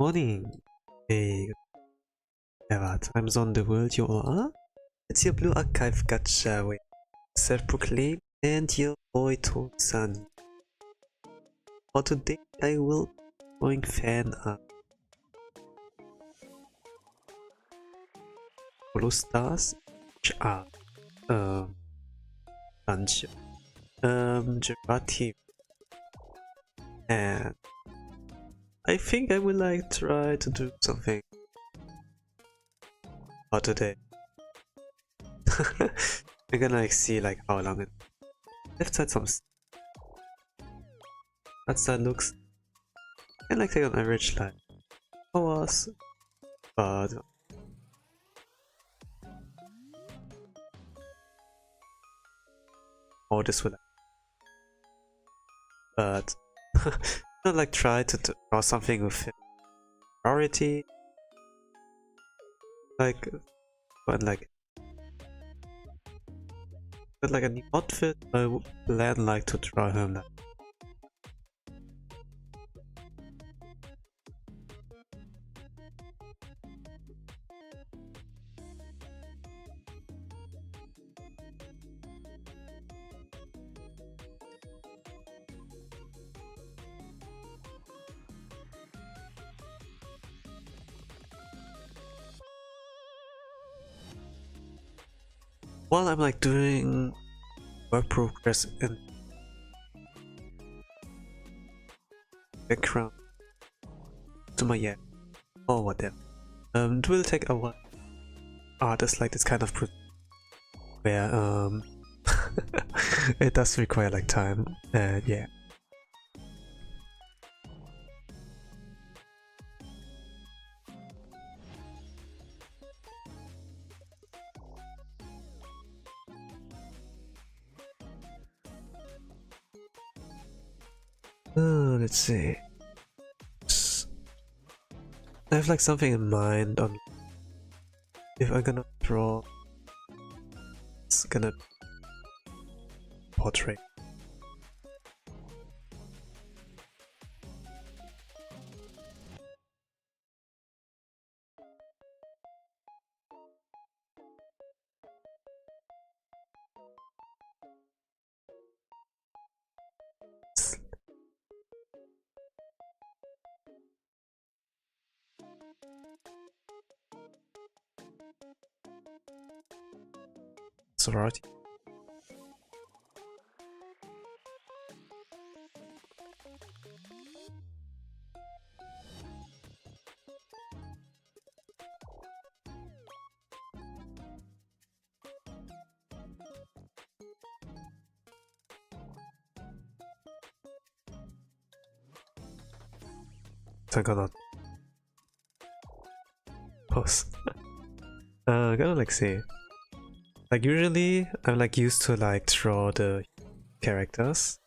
Morning. Hey, whatever time zone the world you are. It's your Blue Archive Gacha with self-proclaimed and your boy Tosan. For today, I will be going fan art. Holostars, which are bunch Jurard T, and I think I will like try to do something for today. I'm gonna like see like how long it. Left side some. That side looks. And like take on average like hours, but oh this will. But not like try to draw something with priority. Like, but like a new outfit, I would plan like to draw him like. While I'm like doing work progress in background to my or whatever. It will take a while. Artists like this kind of where it does require like time, and yeah. Let's see. I have like something in mind on if I'm gonna draw. It's gonna portrait. Sorority. I'm gonna pause. I'm gonna like see. Like usually, I'm like used to like draw the characters.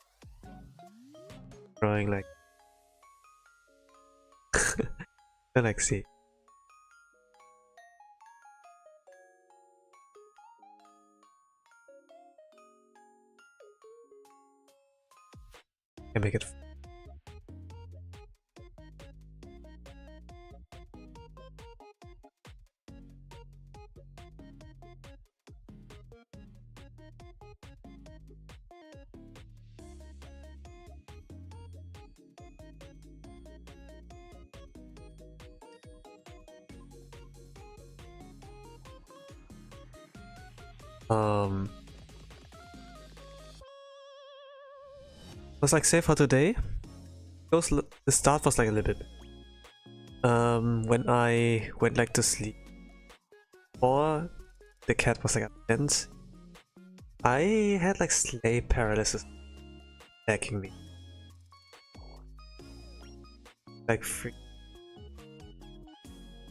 Drawing like, I like see. I make it. Was like say for today. The start was like a little bit. When I went like to sleep, or the cat was like absent, I had like sleep paralysis attacking me. Like free.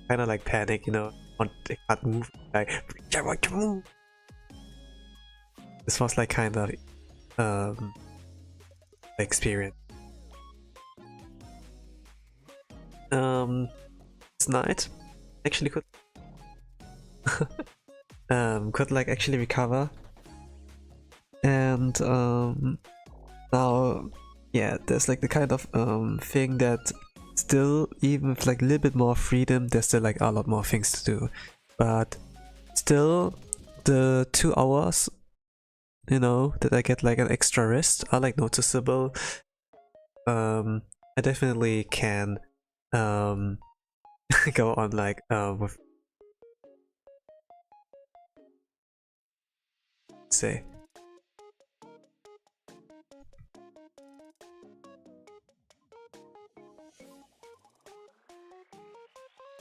Kind of like panic, you know. I can't move. Like I want to move. This was like kind of experience. This night actually could like actually recover, and now yeah, there's like the kind of thing that still, even with like a little bit more freedom, there's still like a lot more things to do. But still, the 2 hours, you know, that I get like an extra rest are like noticeable. I definitely can go on like with, say,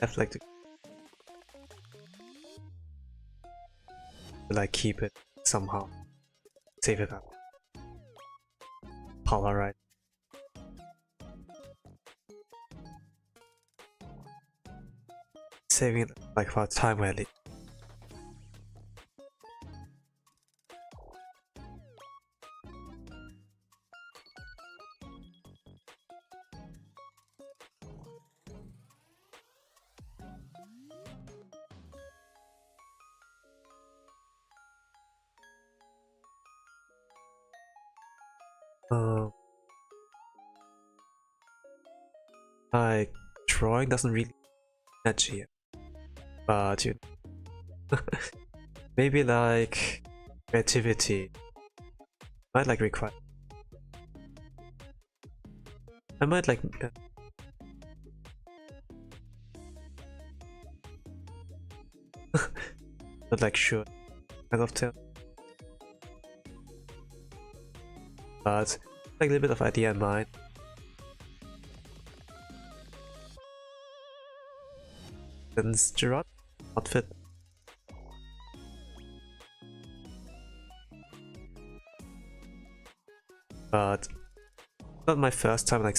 have like to like keep it somehow, save it up, polarize. Saving it like for a time where like drawing doesn't really energy, but you maybe like creativity might like require. I might like not like sure kind of tell, but like a little bit of idea in mind. Since Jurard outfit, but not my first time like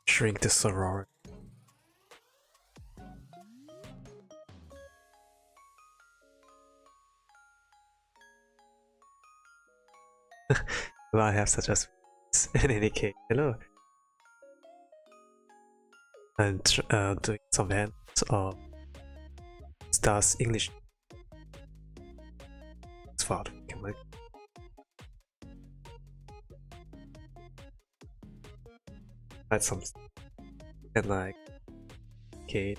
shrink the sorority. Well, I have such as in any case. Hello. And doing some hands or stars English. It's far. Can I write some and like okay.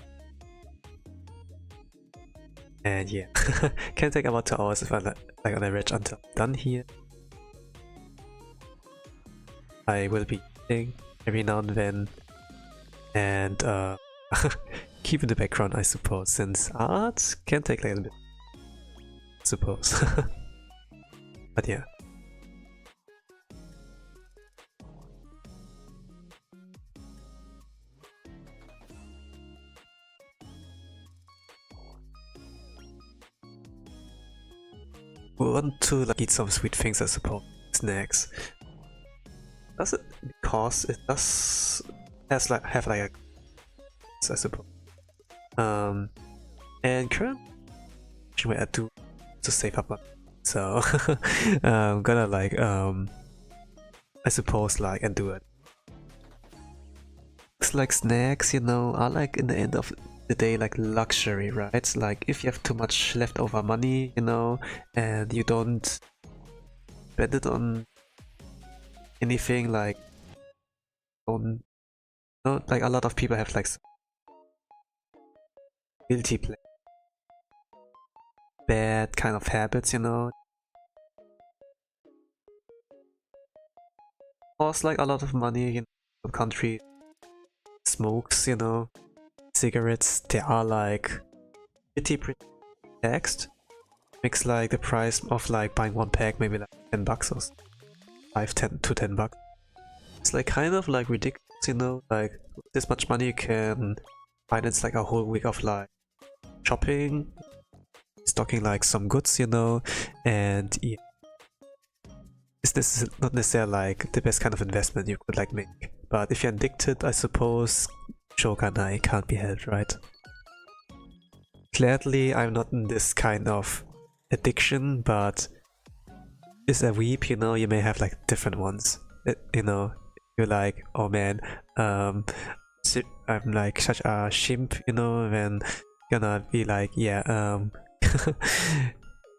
And yeah, can take about 2 hours if I like on average until I'm done here. I will be eating every now and then, and keep in the background, I suppose, since art can take like a little bit, I suppose. But yeah. We want to like eat some sweet things, I suppose, snacks. Does it? Because it does have like a, I suppose. And currently I do to save up so I'm gonna like I suppose like and do it. It's like snacks, you know, are like in the end of the day like luxury, right? It's like if you have too much leftover money, you know, and you don't spend it on anything, like don't, you know, like a lot of people have like guilty pleasure, bad kind of habits, you know. Cost like a lot of money, you know, some country smokes, you know, cigarettes, they are like pretty taxed. Makes like the price of like buying one pack maybe like $10 or 10 bucks. It's like kind of like ridiculous, you know, like this much money you can finance like a whole week of like shopping, stocking like some goods, you know, and yeah. This is not necessarily like the best kind of investment you could like make. But if you're addicted, I suppose Shogunai can't be helped, right? Gladly, I'm not in this kind of addiction, but is a weep, you know, you may have like different ones. You know, you're like, oh man, I'm like such a shimp, you know, then gonna be like, yeah, to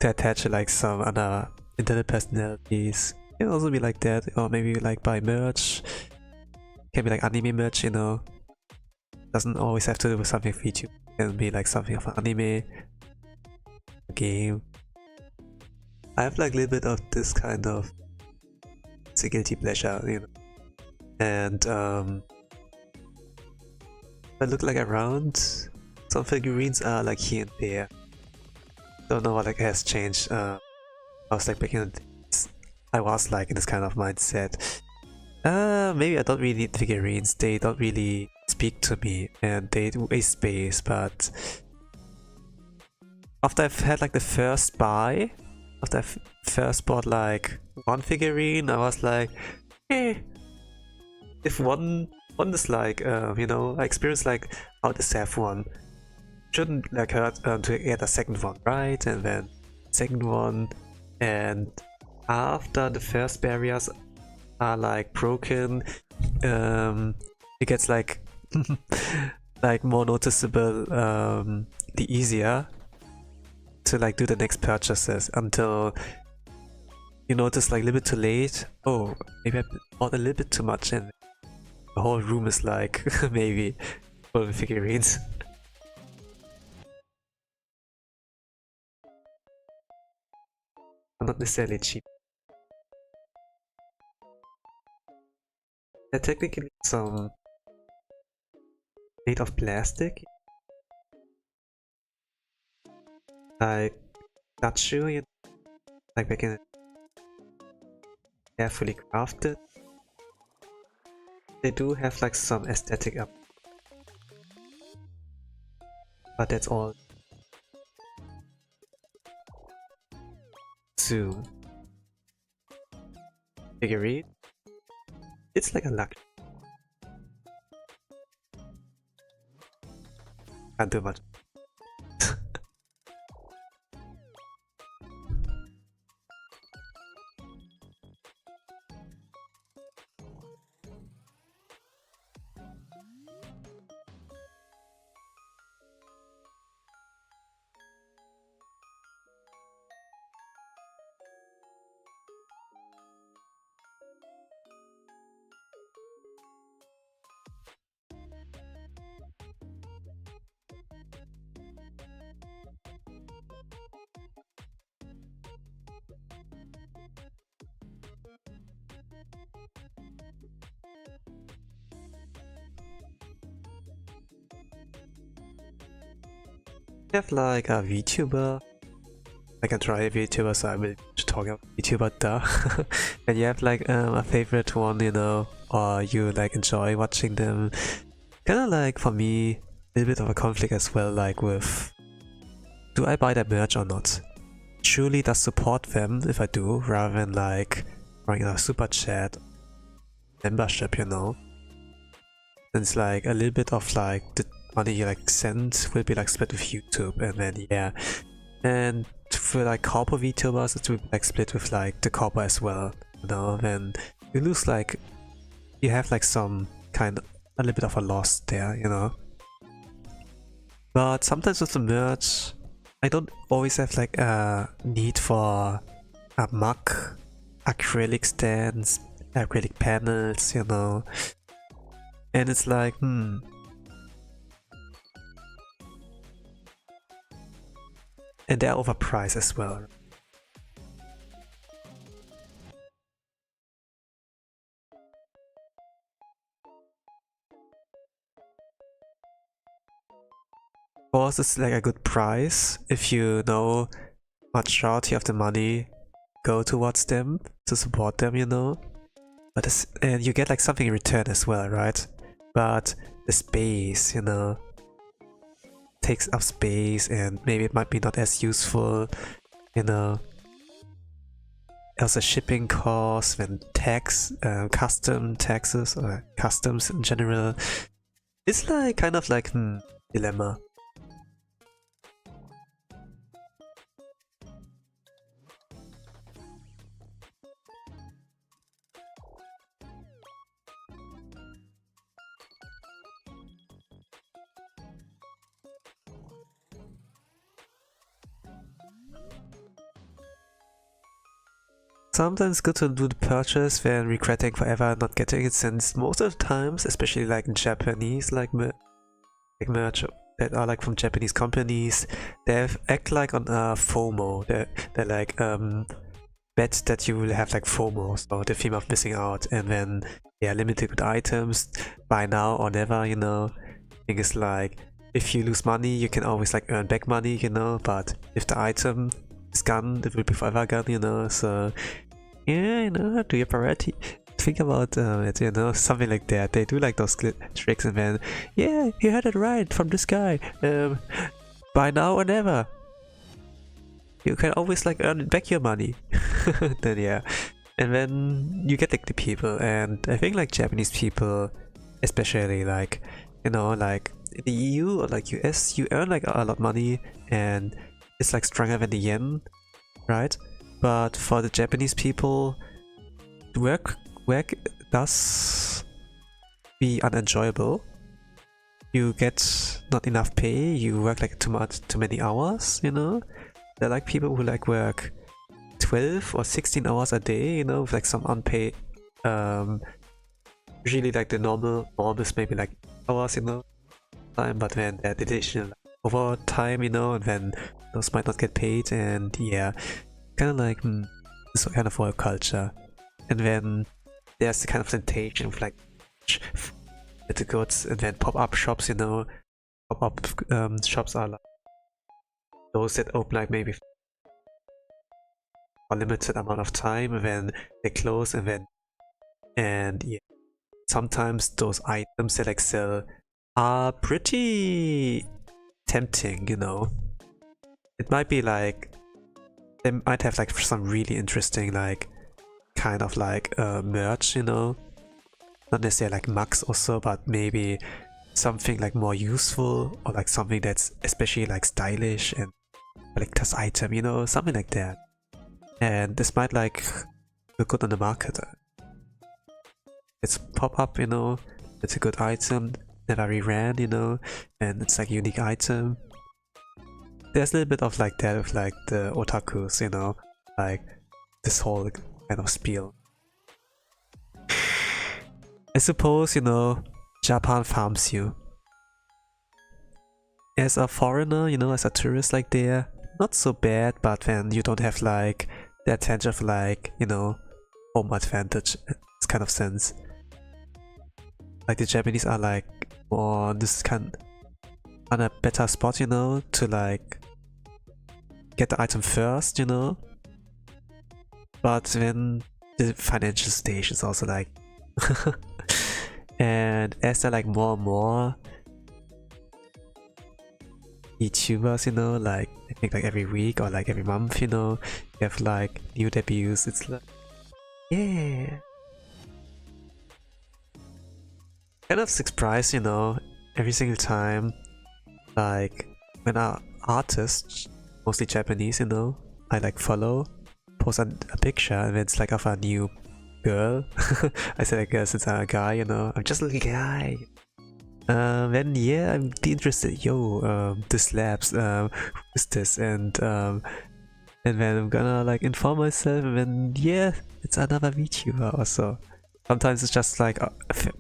attach like some other internet personalities. Can also be like that, or maybe like buy merch. Can be like anime merch, you know. Doesn't always have to do with something for YouTube. It can be like something of an anime, a game. I have like a little bit of this kind of, it's a guilty pleasure, you know. And if I look like around, some figurines are like here and there. Don't know what like has changed. I was like back in the days, I was like in this kind of mindset. Maybe I don't really need figurines. They don't really speak to me and they waste space. But after I've had like the first buy, after I first bought like one figurine, I was like, hey, if one is like, you know, I experienced like how to have one. Shouldn't like hurt to get a second one, right? And then second one, and after the first barriers are like broken, it gets like like more noticeable, the easier to like do the next purchases until you notice like a little bit too late. Oh, maybe I bought a little bit too much, and the whole room is like maybe full of figurines. Not necessarily cheap. They're technically some made of plastic, like statue, you know, like back in carefully crafted. They do have like some aesthetic up, but that's all. Zoom figurine. It's like a luck. Can't do much. Have like a VTuber, like a dry VTuber, so I will talk about VTuber duh. And you have like a favorite one, you know, or you like enjoy watching them. Kinda like for me, a little bit of a conflict as well, like with, do I buy their merch or not? Truly does support them if I do, rather than like running a super chat membership, you know. And it's like a little bit of like the money you like send will be like split with YouTube, and then yeah, and for like corpo VTubers, it would like split with like the corpo as well, you know, then you lose like, you have like some kind of, a little bit of a loss there, you know. But sometimes with the merch, I don't always have like a need for a mug, acrylic stands, acrylic panels, you know. And it's like, And they're overpriced as well. Of course, it's like a good price if you know majority of the money go towards them to support them, you know. But and you get like something in return as well, right? But the space, you know, takes up space, and maybe it might be not as useful, you know. Also shipping costs and tax, custom taxes or customs in general. It's like kind of like dilemma. Sometimes good to do the purchase then regretting forever not getting it, since most of the times, especially like in Japanese like merch that are like from Japanese companies, they act like on FOMO. They're like bet that you will have like FOMO, so the fear of missing out, and then limited with items, buy now or never, you know. Thing is like, if you lose money you can always like earn back money, you know, but if the item is gone, it will be forever gone, you know. So yeah, you know, do your priority, think about it, you know, something like that. They do like those tricks, and then yeah, you heard it right from this guy, buy now or never. You can always like earn back your money. Then yeah, and then you get like the people, and I think like Japanese people especially, like, you know, like in the EU or like US, you earn like a lot of money and it's like stronger than the yen, right? But for the Japanese people, work does be unenjoyable. You get not enough pay, you work like too many hours, you know. They're like people who like work 12 or 16 hours a day, you know, with like some unpaid, usually like the normal is maybe like hours, you know, time, but then they're additional like, overtime, you know, and then those might not get paid, and yeah, kind of like this kind of work culture. And then there's the kind of temptation of like the goods, and then pop-up shops, you know. Pop-up shops are like those that open like maybe for a limited amount of time, and then they close, and yeah, sometimes those items that like sell are pretty tempting, you know. It might be like, they might have like some really interesting like kind of like merch, you know, not necessarily like mugs also, but maybe something like more useful, or like something that's especially like stylish and collector's item, you know, something like that. And this might like look good on the market. It's pop-up, you know, it's a good item, never re-ran, you know, and it's like a unique item. There's a little bit of like that with like the otakus, you know, like this whole kind of spiel. I suppose, you know, Japan farms you. As a foreigner, you know, as a tourist like there, not so bad, but then you don't have like the advantage of like, you know, home advantage in this kind of sense. Like the Japanese are like more on this kind on a better spot, you know, to like get the item first, you know. But then the financial stage is also like and as there like more and more YouTubers, you know, like I think like every week or like every month, you know, you have like new debuts. It's like, yeah, kind of surprised, you know, every single time, like when our artists, mostly Japanese, you know, I like follow post a picture and it's like of a new girl. I said I guess it's a guy, you know, I'm just a little guy. Then yeah, I'd be interested. Yo, this labs, who is this? And then I'm gonna like inform myself, and then yeah, it's another VTuber also. Sometimes it's just like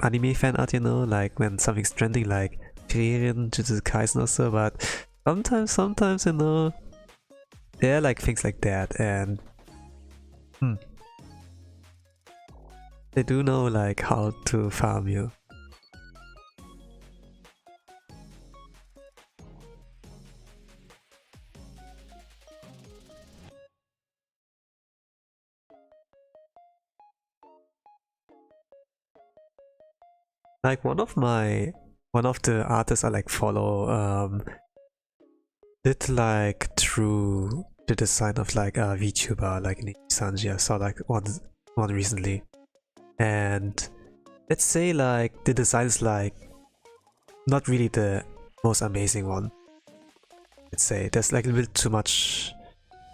anime fan art, you know, like when something's trending, like Jujutsu Kaisen or so. But sometimes you know, there are like things like that, and they do know like how to farm you. Like one of the artists I like follow did like through the design of like a VTuber like Sanji. I saw like one recently, and let's say like the design is like not really the most amazing one. Let's say there's like a little bit too much,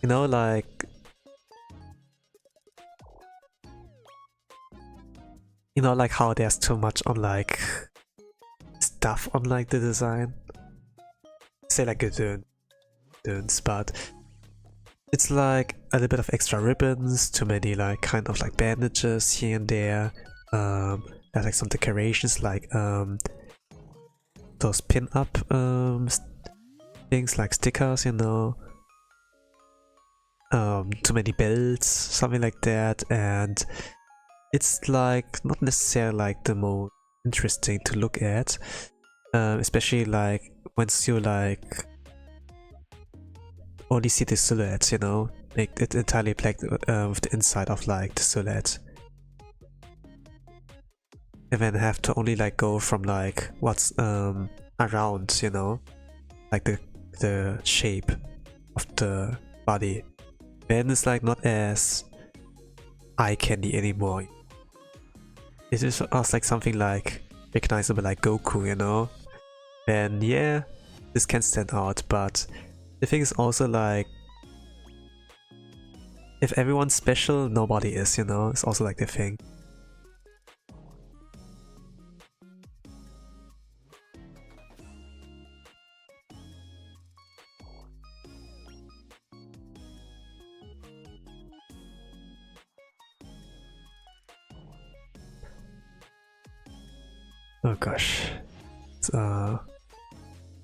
you know, like like how there's too much on like stuff on like the design. Say like a dunes, but it's like a little bit of extra ribbons, too many like kind of like bandages here and there. There's like some decorations like those pin-up things like stickers, you know. Too many belts, something like that, and it's like not necessarily like the most interesting to look at, especially like once you like only see the silhouettes, you know, like it's entirely black with the inside of like the silhouette, and then have to only like go from like what's around, you know, like the shape of the body. Then it's like not as eye candy anymore. It is like something like recognizable like Goku, you know. And yeah, this can stand out, but the thing is also like if everyone's special, nobody is, you know. It's also like the thing. Oh gosh,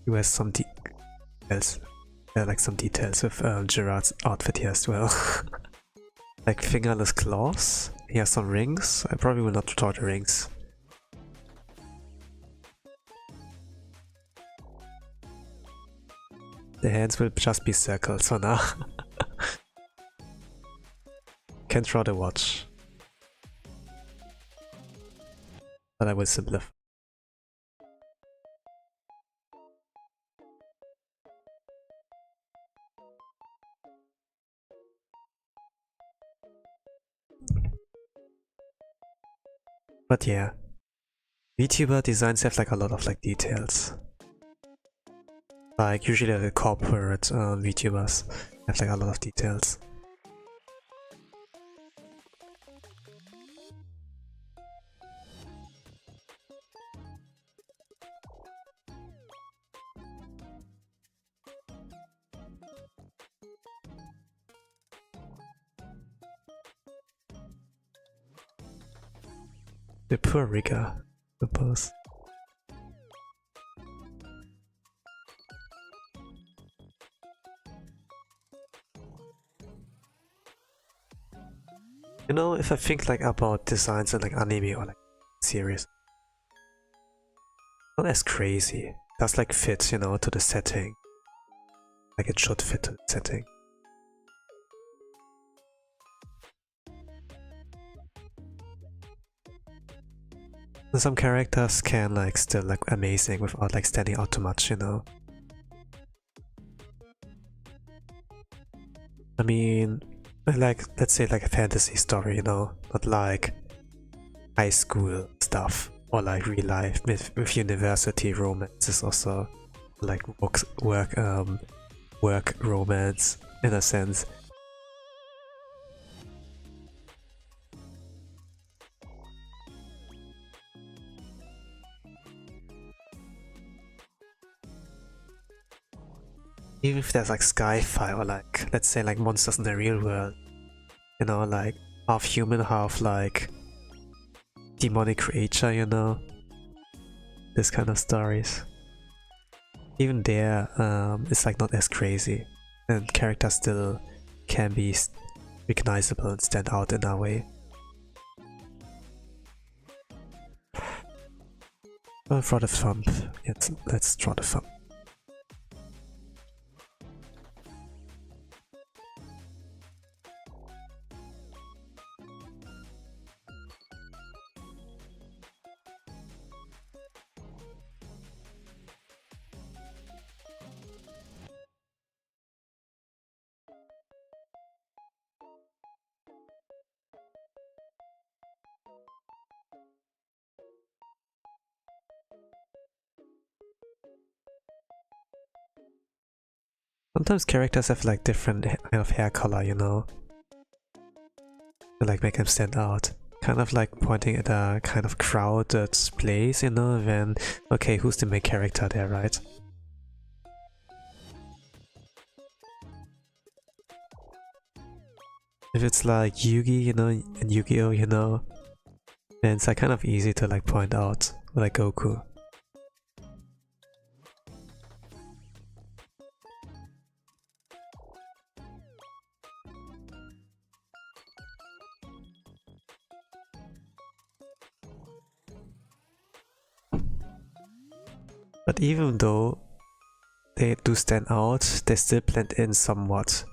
you has some details, like some details with Jurard's outfit here as well. Like fingerless claws. He has some rings. I probably will not draw the rings. The hands will just be circles for now. Can't draw the watch, but I will simplify. But yeah, VTuber designs have like a lot of like details. Like usually the corporate VTubers have like a lot of details. The poor rigger, I suppose. You know, if I think like about designs in like anime or like series, not as crazy. It does like fit, you know, to the setting. Like it should fit to the setting. And some characters can like still like amazing without like standing out too much, you know. I mean, like let's say like a fantasy story, you know, not like high school stuff or like real life with university romances also, like work romance in a sense. even if there's like sci-fi or like, let's say like monsters in the real world, you know, like half human, half like demonic creature, you know, this kind of stories. Even there, it's like not as crazy, and characters still can be recognizable and stand out in a way. For the thumb, yes, let's draw the thumb. Sometimes characters have like different kind of hair color, you know, to like make them stand out. Kind of like pointing at a kind of crowded place, you know, then okay, who's the main character there, right? If it's like Yugi, you know, and Yu-Gi-Oh, you know, then it's like kind of easy to like point out, like Goku. But even though they do stand out, they still blend in somewhat.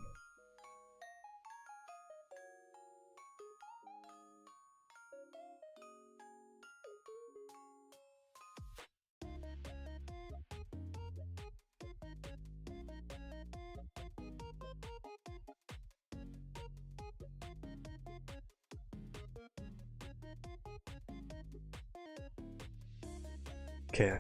Okay.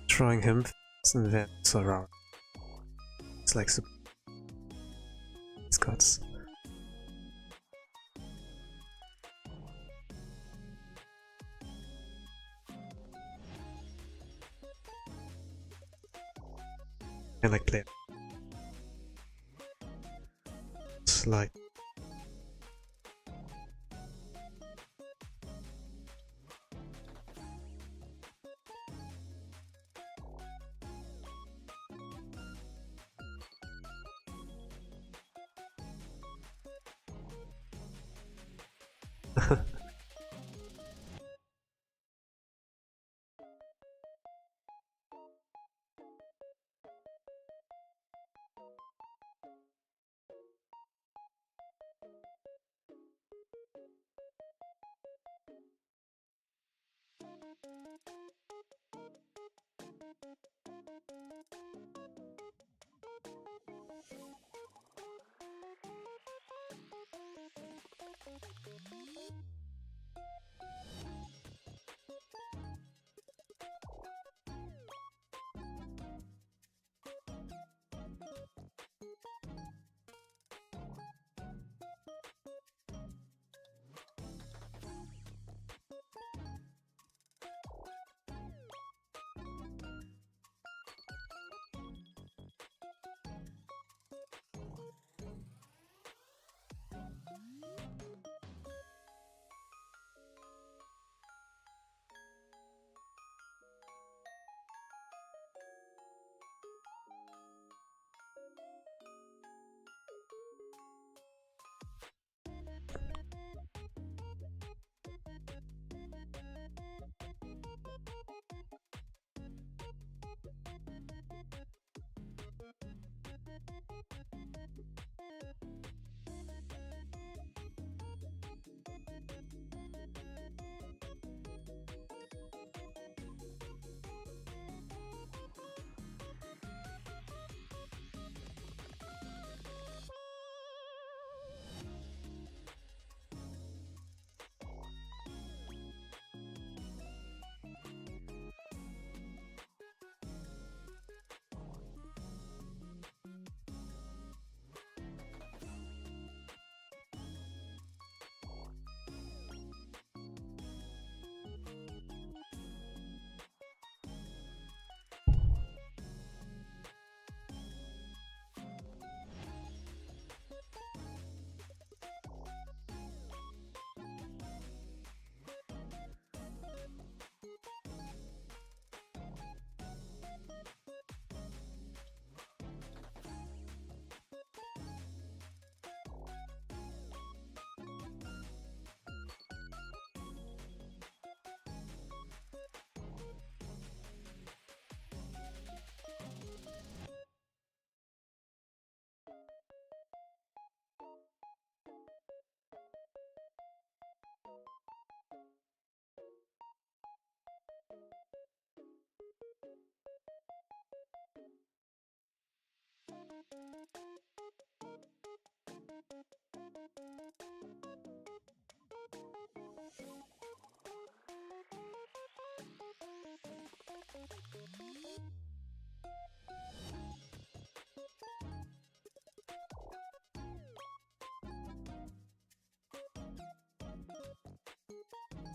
Drawing him and then it's around. It's like super. It's got. And like play. It's like.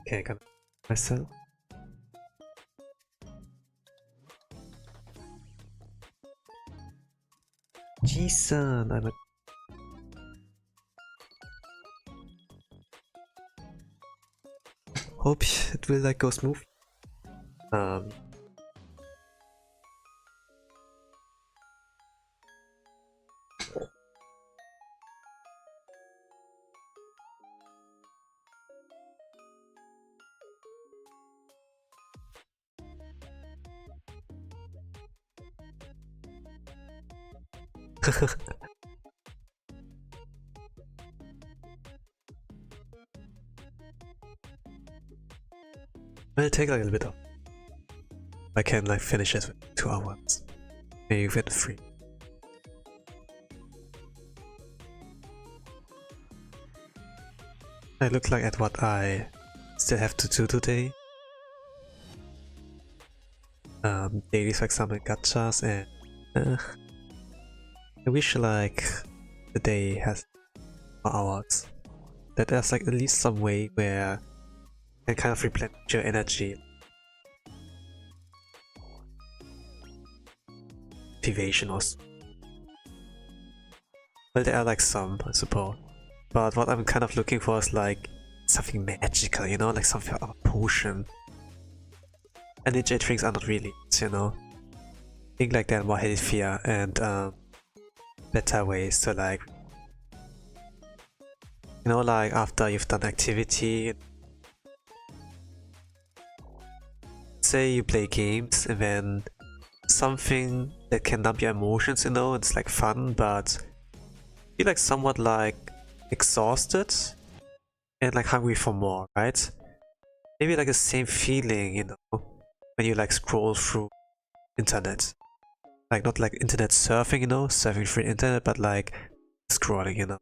Okay, I can myself. Jason, I'm a hope it will like go smooth. It'll take like a little bit of. I can like finish it with 2 hours. Maybe with 3. I look like at what I still have to do today. Dailies, for example, gachas, and I wish like the day has 4 hours. That there's like at least some way where you can kind of replenish your energy. Motivation also. Well, there are like some, I suppose. But what I'm kind of looking for is like something magical, you know, like something of a potion. Energy drinks are not really, you know. Think like that more healthier and better ways to like, you know, like after you've done activity, say you play games and then something that can numb your emotions, you know, it's like fun, but you're like somewhat like exhausted and like hungry for more, right? Maybe like the same feeling, you know, when you like scroll through internet. Like not like internet surfing, you know, surfing through internet, but like scrolling, you know.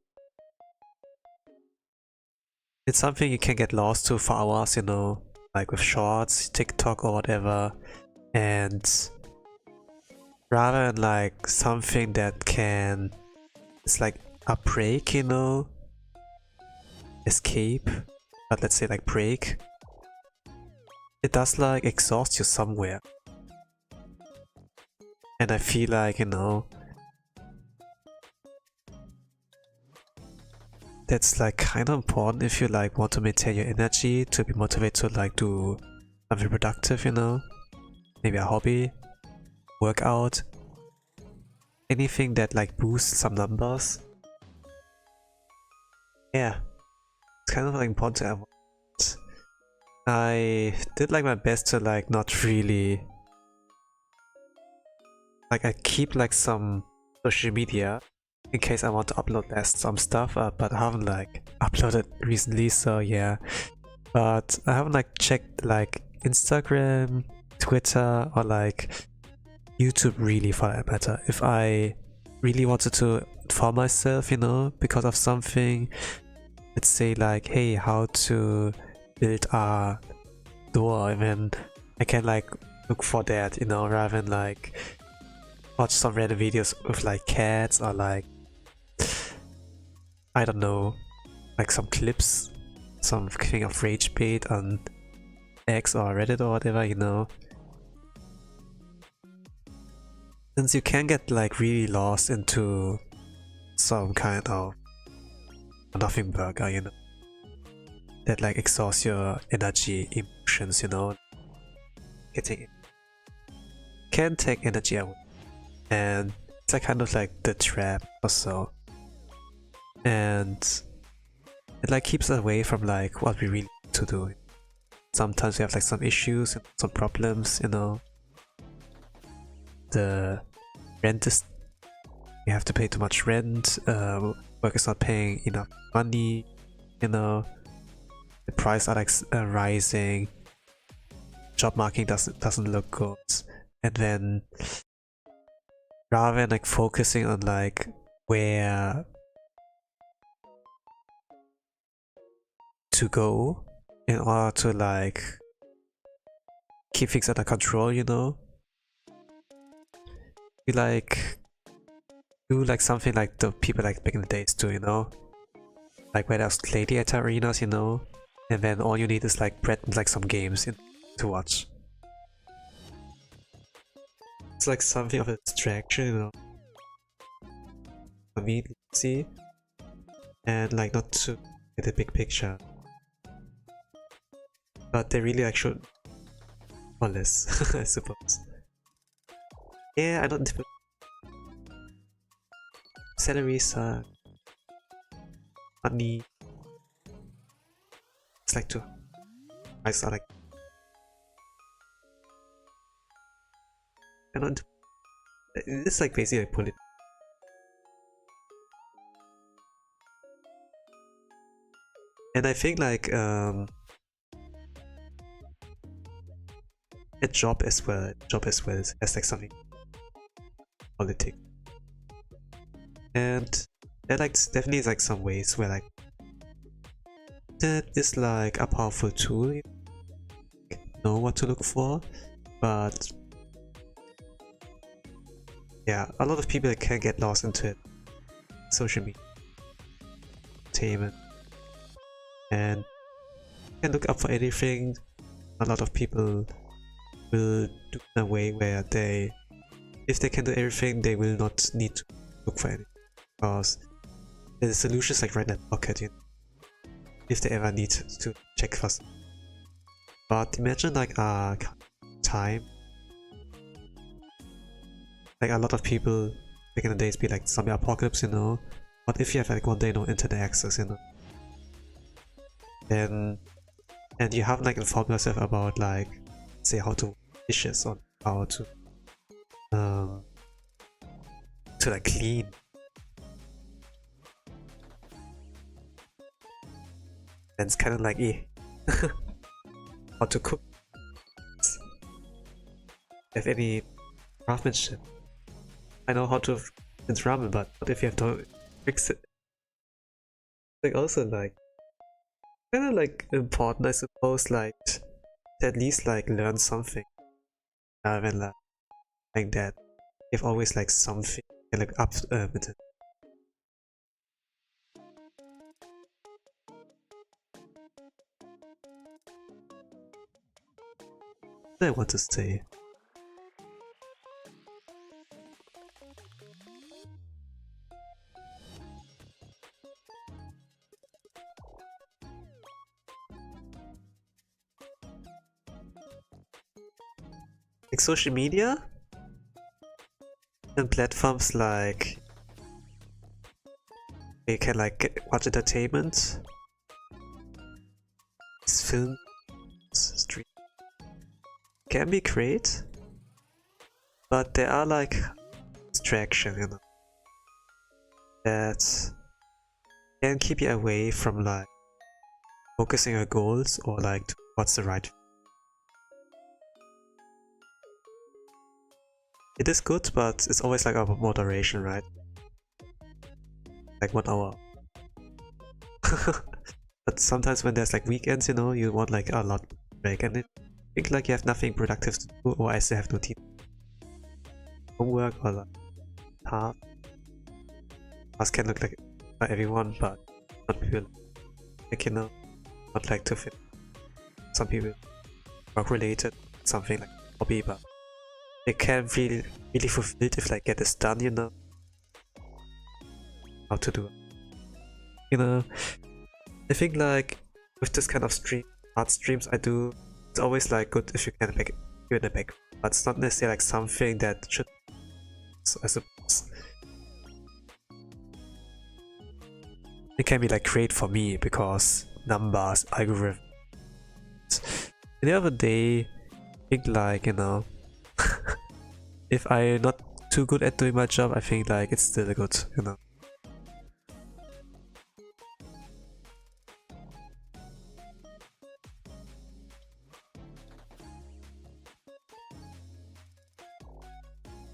It's something you can get lost to for hours, you know, like with shorts, TikTok or whatever. And rather than like something that can, it's like a break, you know, escape, but let's say like break, it does like exhaust you somewhere. And I feel like, you know, that's like kind of important if you like want to maintain your energy, to be motivated to like do something productive, you know, maybe a hobby, workout, anything that like boosts some numbers. Yeah, it's kind of like important to have. I did like my best to like not really, like I keep like some social media in case I want to upload some stuff, but I haven't like uploaded recently, so yeah. But I haven't like checked like Instagram, Twitter, or like YouTube really for that matter. If I really wanted to inform myself, you know, because of something, let's say like, hey, how to build a door, and then I can like look for that, you know, rather than like watch some random videos with like cats or like, I don't know, like some clips, something of rage bait on X or Reddit or whatever, you know. Since you can get like really lost into some kind of nothing burger, you know, that like exhausts your energy, emotions, you know, can take energy away, and it's like kind of like the trap or so, and it like keeps us away from like what we really need to do. Sometimes we have like some issues, some problems, you know. The rent is, we have to pay too much rent, work is not paying enough money, you know, the price are like rising, job market doesn't look good, and then rather than like focusing on like where to go in order to like keep things under control, you know. We like do like something like the people like back in the days do, you know, like where there's gladiator arenas, you know, and then all you need is like bread and like some games to watch. It's like something of a distraction, you know, for me to see, and like not to get the big picture. But they really like should, or less, I suppose. Yeah, I don't. Salaries are money. It's like too. I saw like. I don't. It's like basically like politics. And I think like a job as well. Has like something politics. And there like definitely is like some ways where like that is like a powerful tool. You know what to look for, but yeah, a lot of people can get lost into it. Social media, entertainment, and you can look up for anything. A lot of people will do it in a way where they, if they can do everything, they will not need to look for anything, because the solution is like right in their pocket, you know, if they ever need to check first. But imagine like a time, like a lot of people back in the days be like zombie apocalypse, you know. What if you have like one day no internet access, you know? Then, and you haven't like informed yourself about like, say, how to dishes or how to like clean. And it's kind of like, how to cook. Have any craftsmanship? I know how to fix ramen, but what if you have to fix it? Like also like kind of like important, I suppose, like to at least like learn something rather than like that. You have always like something like up with it. What I want to say. Like social media and platforms like you can like watch entertainment, film, stream can be great, but there are like distraction, you know, that can keep you away from like focusing on goals or like what's the right. It is good, but it's always like about moderation, right? Like 1 hour. But sometimes when there's like weekends, you know, you want like a lot break, and it think like you have nothing productive to do, or I still have no team homework or like half. Us can look like for everyone, but not people like, you know, not like to fit. Some people work related, something like hobby, but they can't feel really fulfilled if like get this done, you know. How to do it. You know, I think like with this kind of art streams I do, it's always like good if you can like do it in the back, but it's not necessarily like something that should, so I suppose. It can be like great for me because numbers, algorithms. At the end of the day, I think like, you know, if I'm not too good at doing my job, I think like it's still good, you know.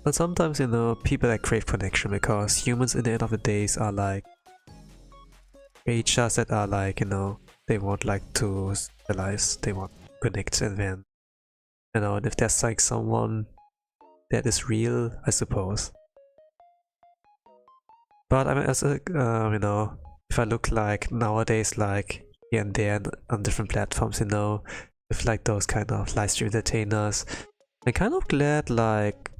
But sometimes, you know, people like crave connection because humans in the end of the days are like creatures that are like, you know, they want like to socialize, they want to connect, and then You know, and if there's like someone that is real, I suppose. But I mean, as a, you know, if I look like nowadays, like here and there on different platforms, you know, with like those kind of live stream entertainers, I'm kind of glad, like,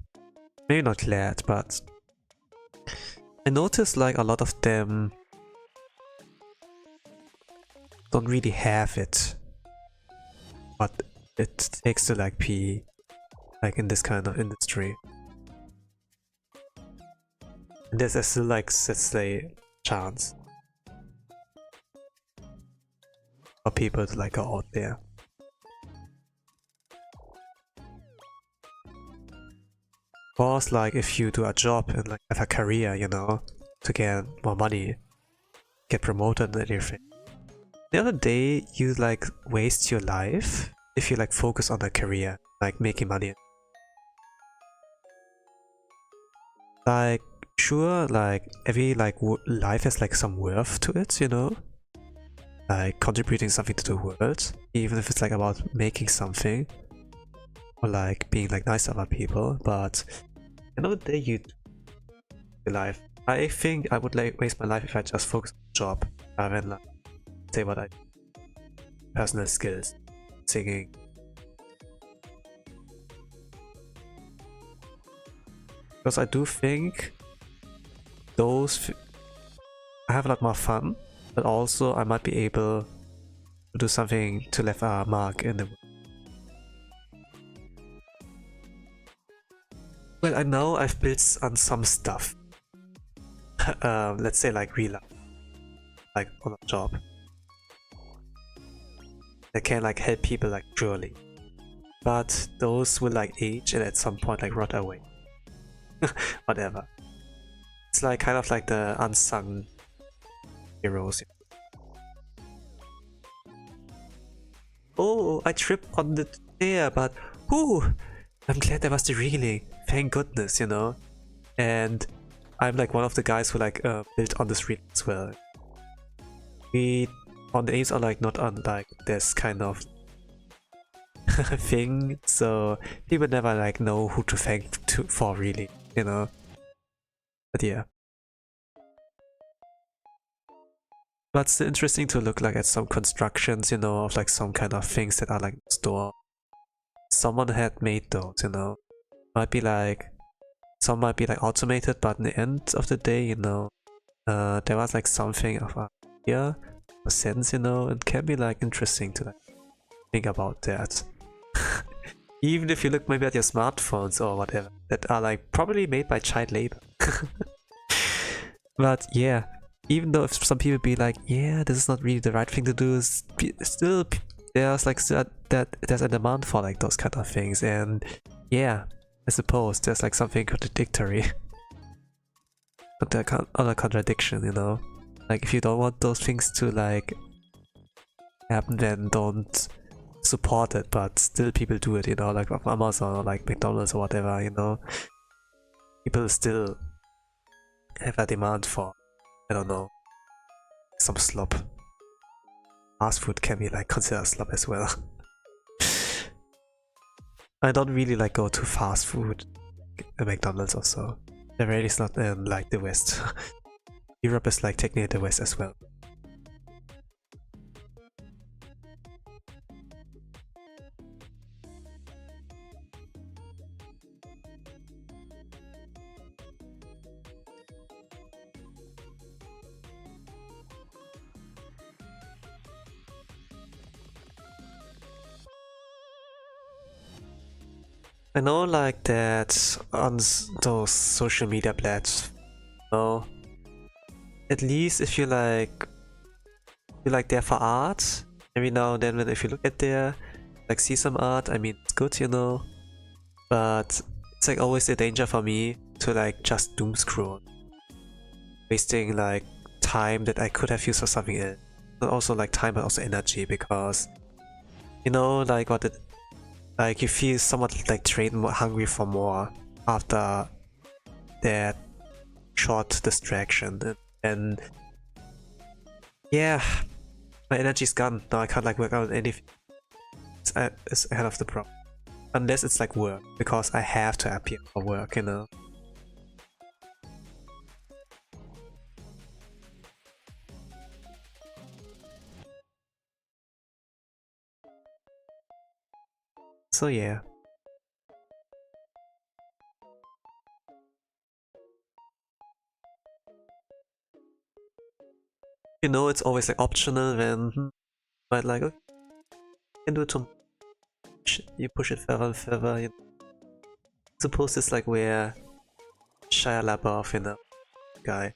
maybe not glad, but I noticed like a lot of them don't really have it, what it takes to like be like in this kind of industry. And there's still like, let's say, chance for people to like go out there. Of course, like if you do a job and like have a career, you know, to get more money, get promoted and everything. The other day, you like waste your life if you like focus on a career, like making money. Like, sure, like every like life has like some worth to it, you know, like contributing something to the world, even if it's like about making something or like being like nice to other people. But at the end of the day, you do your life. I think I would like waste my life if I just focus on the job rather than like say what I do. Personal skills, singing. Because I do think those I have a lot more fun, but also I might be able to do something to leave a mark in the world. Well, I know I've built on some stuff. Let's say like real life, like on a job that can like help people like purely, but those will like age and at some point like rot away. Whatever. It's like kind of like the unsung heroes. Oh, I tripped on the chair, but whoo! I'm glad there was the railing. Thank goodness, you know. And I'm like one of the guys who like built on this railing as well. We on the aims are like not on like this kind of thing, so people never like know who to thank for really, you know. But yeah. But it's still interesting to look like at some constructions, you know, of like some kind of things that are like in the store. Someone had made those, you know. Might be like, some might be like automated, but in the end of the day, you know, there was like something of a idea, a sense, you know. It can be like interesting to like think about that. Even if you look maybe at your smartphones or whatever, that are like probably made by child labor. But yeah, even though if some people be like, yeah, this is not really the right thing to do, still there's like there's a demand for like those kind of things, and yeah, I suppose there's like something contradictory. But there other contradiction, you know. Like if you don't want those things to like happen, then don't support it, but still people do it, you know, like Amazon or like McDonald's or whatever, you know. People still have a demand for, I don't know, some slop. Fast food can be like considered slop as well. I don't really like go to fast food at McDonald's or so. The really is not in like the West. Europe is like technically the West as well. I know like that on those social media platforms, you know, at least if you're like there for art, every now and then if you look at there, like see some art, I mean it's good, you know, but it's like always a danger for me to like just doom scroll, wasting like time that I could have used for something else. Not also like time but also energy, because you know like what it like you feel somewhat like drained, hungry for more after that short distraction, and yeah, my energy's gone. Now I can't like work out anything. It's ahead of the problem. Unless it's like work, because I have to appear for work, you know. So yeah. You know, it's always like optional when, but like, okay, you can do it tomorrow. You push it further and further. You know. Suppose it's like where Shia LaBeouf, you know, guy.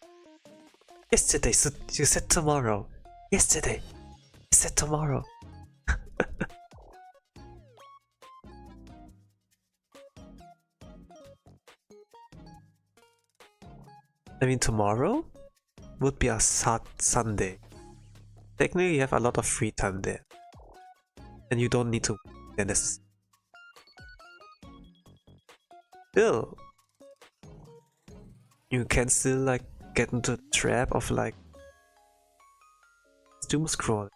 Yesterday, so you said tomorrow. Yesterday, you said tomorrow. I mean, tomorrow would be a Sunday. Technically, you have a lot of free time there. And you don't need to work necessarily. Still, you can still like get into the trap of like doom scroll.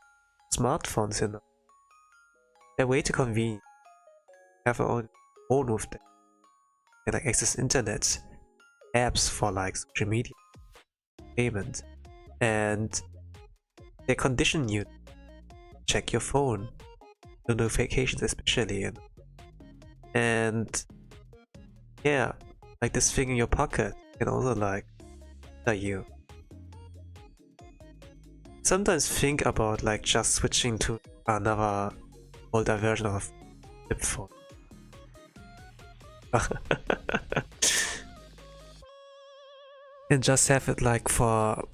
Smartphones, you know. They're way too convenient. Have your own phone with them. You can like access internet, apps for like social media, payment, and they condition you to check your phone, the notifications especially, you know. And yeah, like this thing in your pocket can also like tell you. Sometimes think about like just switching to another older version of flip phone. And just have it like for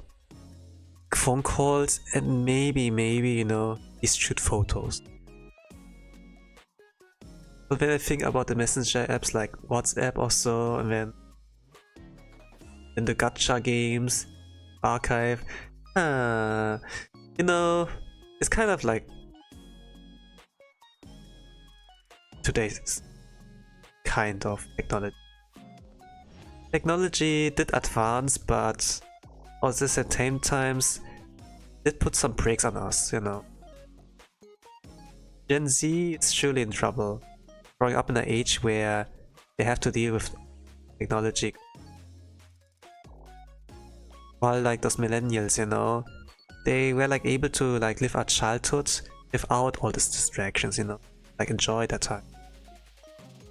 phone calls and maybe, you know, shoot photos. But when I think about the messenger apps like WhatsApp or so, and then in the gacha games, archive, you know, it's kind of like today's kind of technology. Technology did advance, but also at the same times did put some brakes on us, you know. Gen Z is surely in trouble, growing up in an age where they have to deal with technology. While like those millennials, you know, they were like able to like live our childhood without all these distractions, you know, like enjoy that time.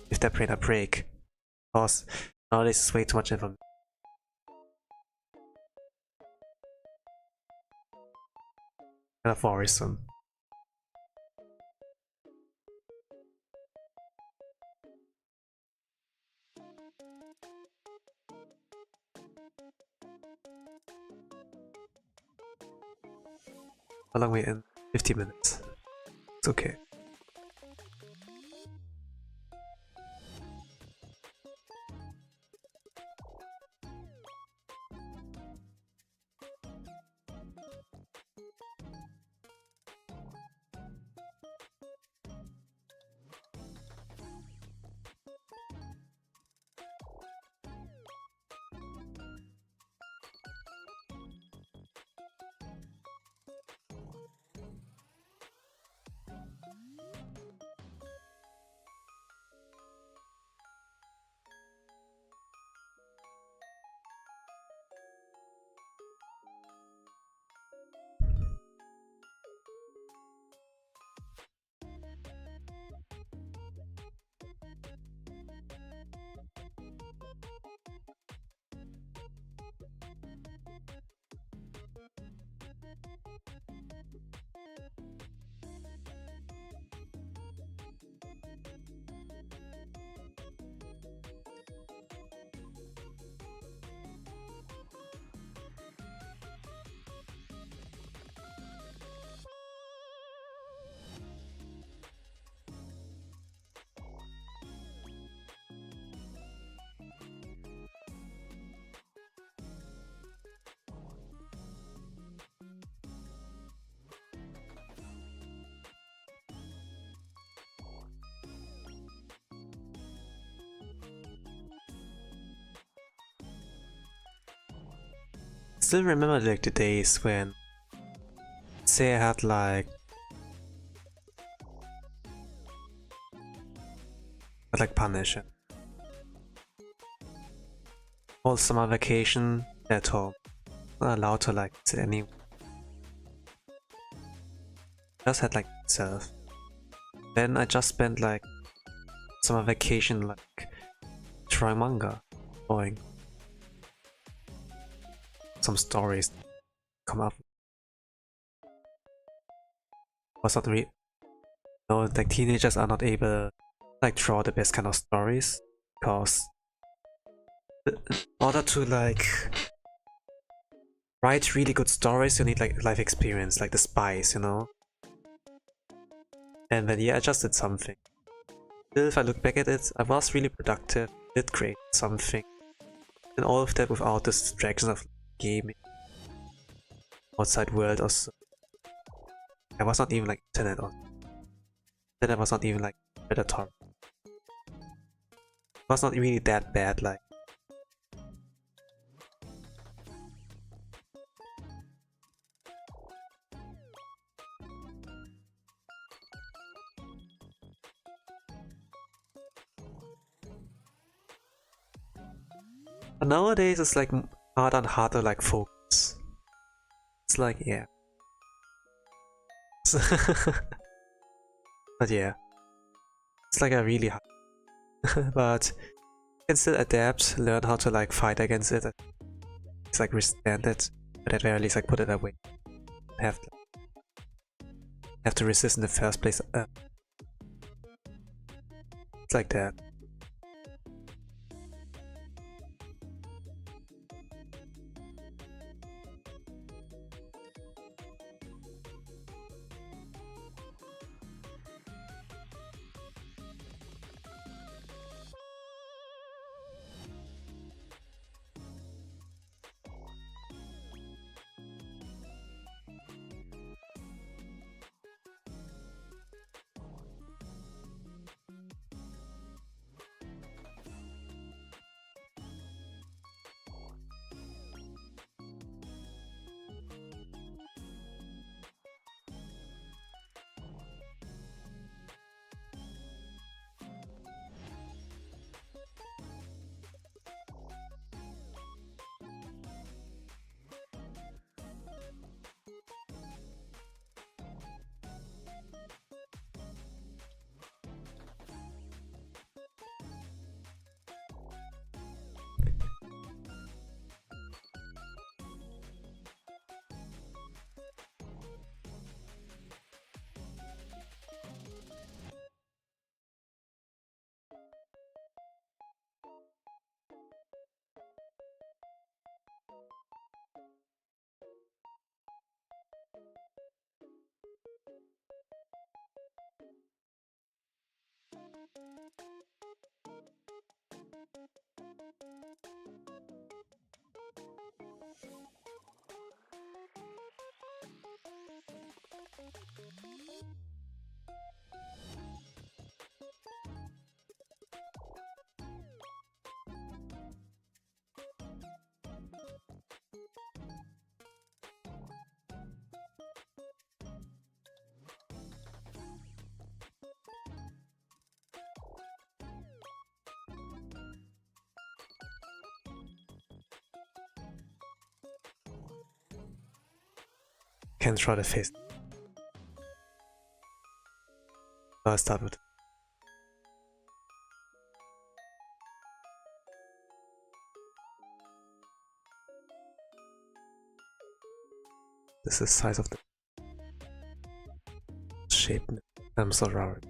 Give their brain a break. Because nowadays is way too much information. Kind of worrisome. How long we in? 50 minutes. It's okay. Still remember like the days when, say, I had like but like punish it. All summer vacation at home. Not allowed to like sit anywhere. Just had like itself. Then I just spent like summer vacation like drawing manga, drawing some stories come up. Was not really, no, like teenagers are not able to like draw the best kind of stories because in order to like write really good stories you need like life experience, like the spice, you know. And then yeah, I just did something. Still, if I look back at it, I was really productive, did create something. And all of that without the distractions of gaming, outside world or so. I was not even like internet on. Then I was not even like predator. It was not really that bad, like. But nowadays it's like harder and harder like focus. It's like, yeah. But yeah. It's like a really hard. But you can still adapt, learn how to like fight against it. It's like withstand it, but at very least like put it away. Have to resist in the first place. It's like that. Can't try the face. I'll start with. This is the size of the shape. I'm so rare.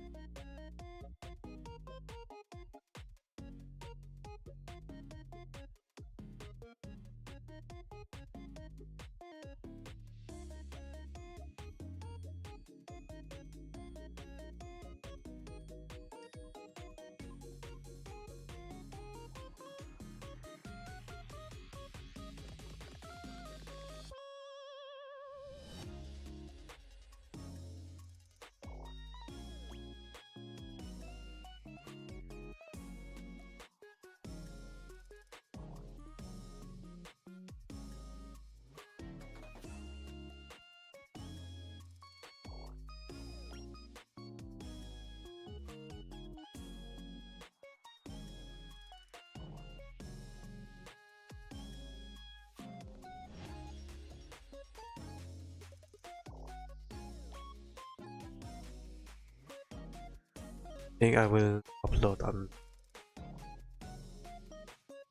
think I will upload on.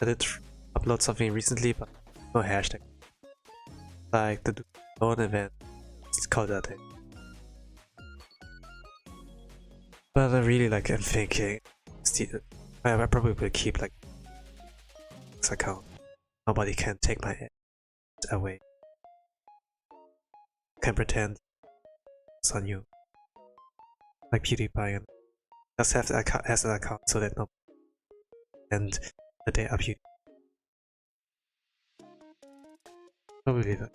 I did upload something recently, but no hashtag. Like the Dawn event. It's called that thing. But I really like am thinking I probably will keep like this account. Nobody can take my head away. Can pretend it's on you. Like PewDiePie and just have the account as an account so that no and the day up you. Probably that.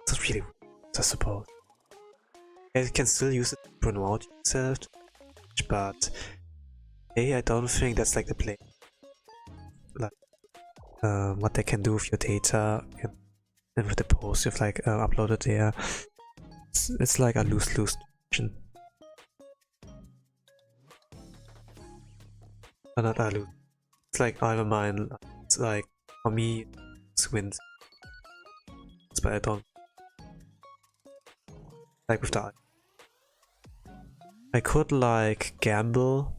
It's really weird, I suppose. You can still use it to promote yourself, but I don't think that's like the play. Like what they can do with your data and with the posts you've like uploaded there. It's like a lose-lose situation. But not a lose. It's like either mine. It's like for me, it's wins. But I don't like with that. I could like gamble,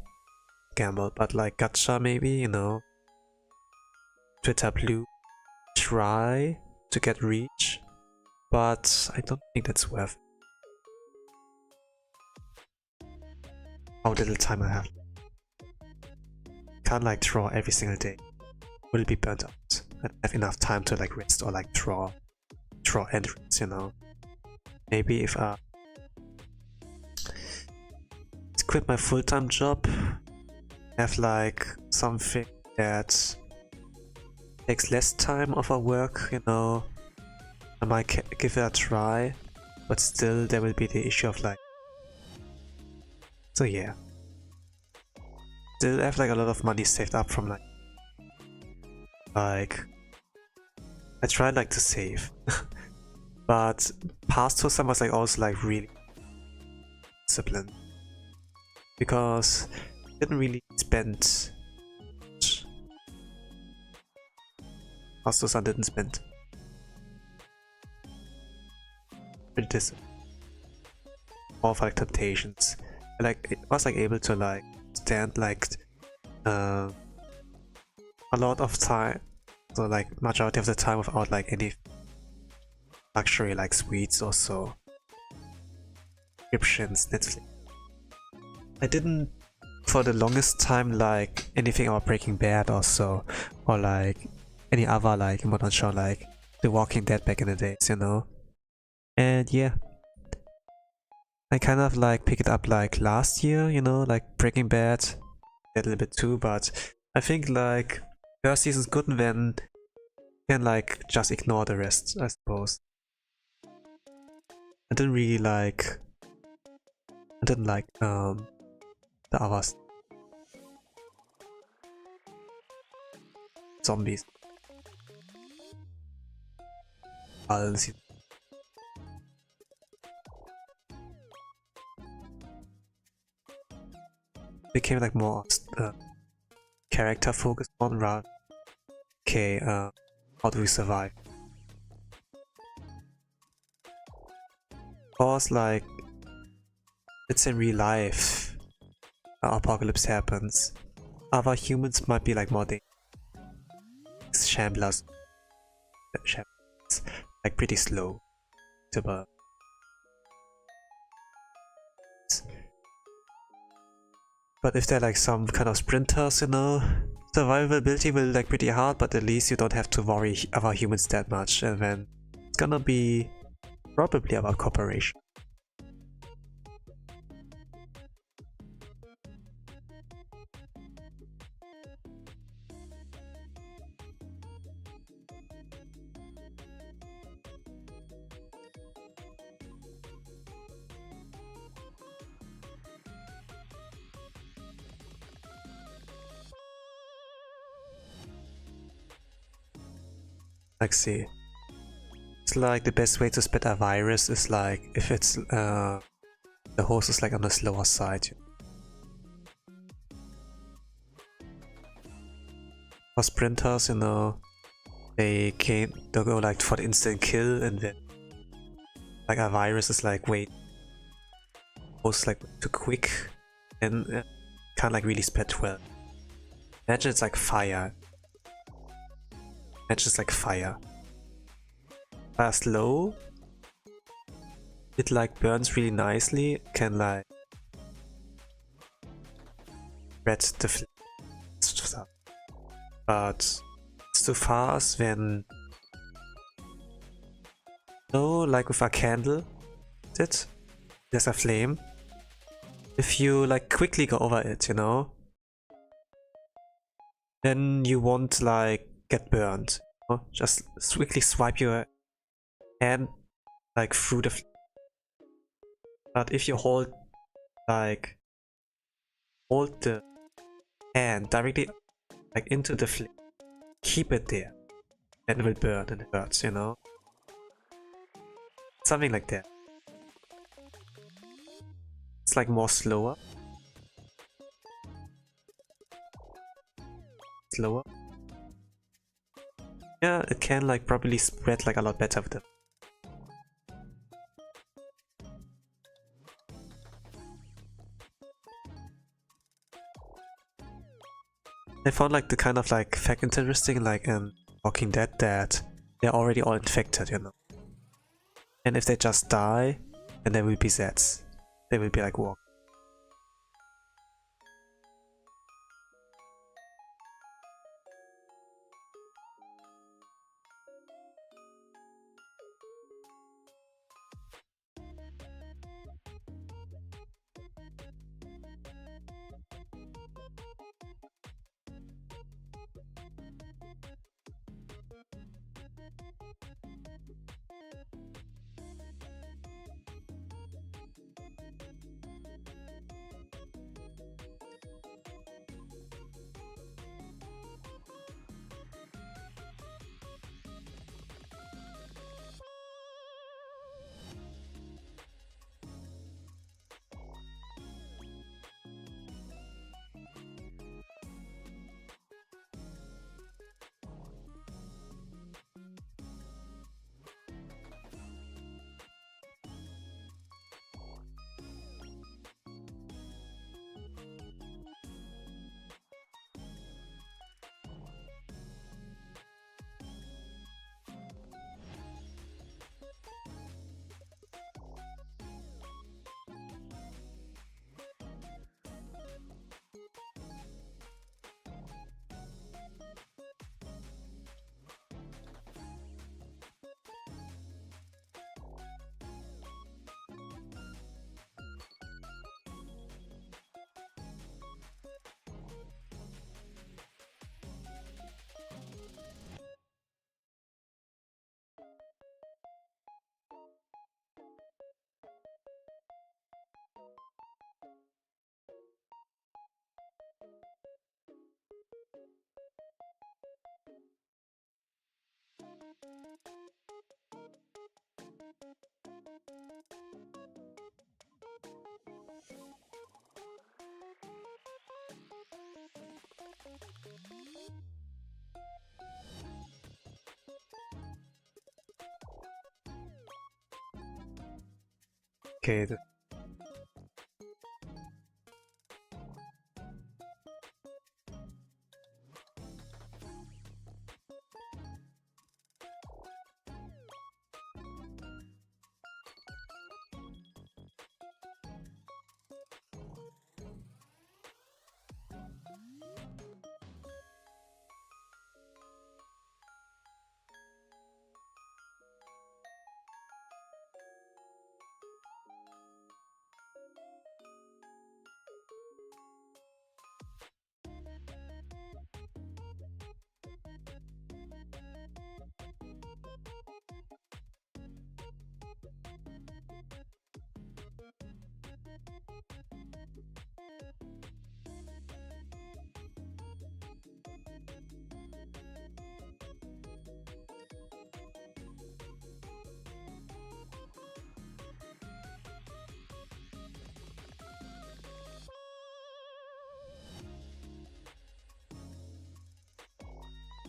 but like gacha maybe, you know. Twitter Blue, try to get reach, but I don't think that's worth it. How little time I have. Can't like draw every single day. Will be burnt out. I don't have enough time to like rest or like draw entries, you know. Maybe if I quit my full-time job, have like something that takes less time of our work, you know, I might give it a try, but still there will be the issue of like, so yeah, still have like a lot of money saved up from like I tried like to save, but past two summers like also like really disciplined. Because I didn't really spend much. Also, I didn't spend pretty disciplined. More for like temptations. I was like able to like stand like a lot of time, so like majority of the time without like any luxury like sweets or so. Subscriptions, Netflix. I didn't for the longest time like anything about Breaking Bad or so, or like any other like modern show like The Walking Dead back in the days, you know. And yeah, I kind of like picked it up like last year, you know, like Breaking Bad a little bit too, but I think like first season's good and then you can like just ignore the rest, I suppose. I didn't like the others. Zombies. Became like more character focused on rather. Okay, how do we survive? Of course, like it's in real life. Apocalypse happens. Other humans might be like more shamblers, like pretty slow. But if they're like some kind of sprinters, you know, survivability will like pretty hard, but at least you don't have to worry other humans that much, and then it's gonna be probably about cooperation. Like see, it's like the best way to spread a virus is like if it's the host is like on the slower side. For sprinters, you know, they'll go like for the instant kill, and then like a virus is like wait goes like too quick and can't like really spread well. Imagine it's like fire. Imagine it's like fire. Fire slow. It like burns really nicely. Can like spread the flame. But it's too fast when like with a candle, there's a flame. If you like quickly go over it, you know, then you won't like get burned. You know? Just quickly swipe your hand like through the flame. But if you hold the hand directly like into the flame, keep it there, then it will burn and it hurts, you know. Something like that. It's like more slower. Yeah, it can like probably spread like a lot better with them. I found like the kind of like fact interesting, like in Walking Dead, that they're already all infected, you know. And if they just die, then they will be Zeds. They will be like walk. Okay.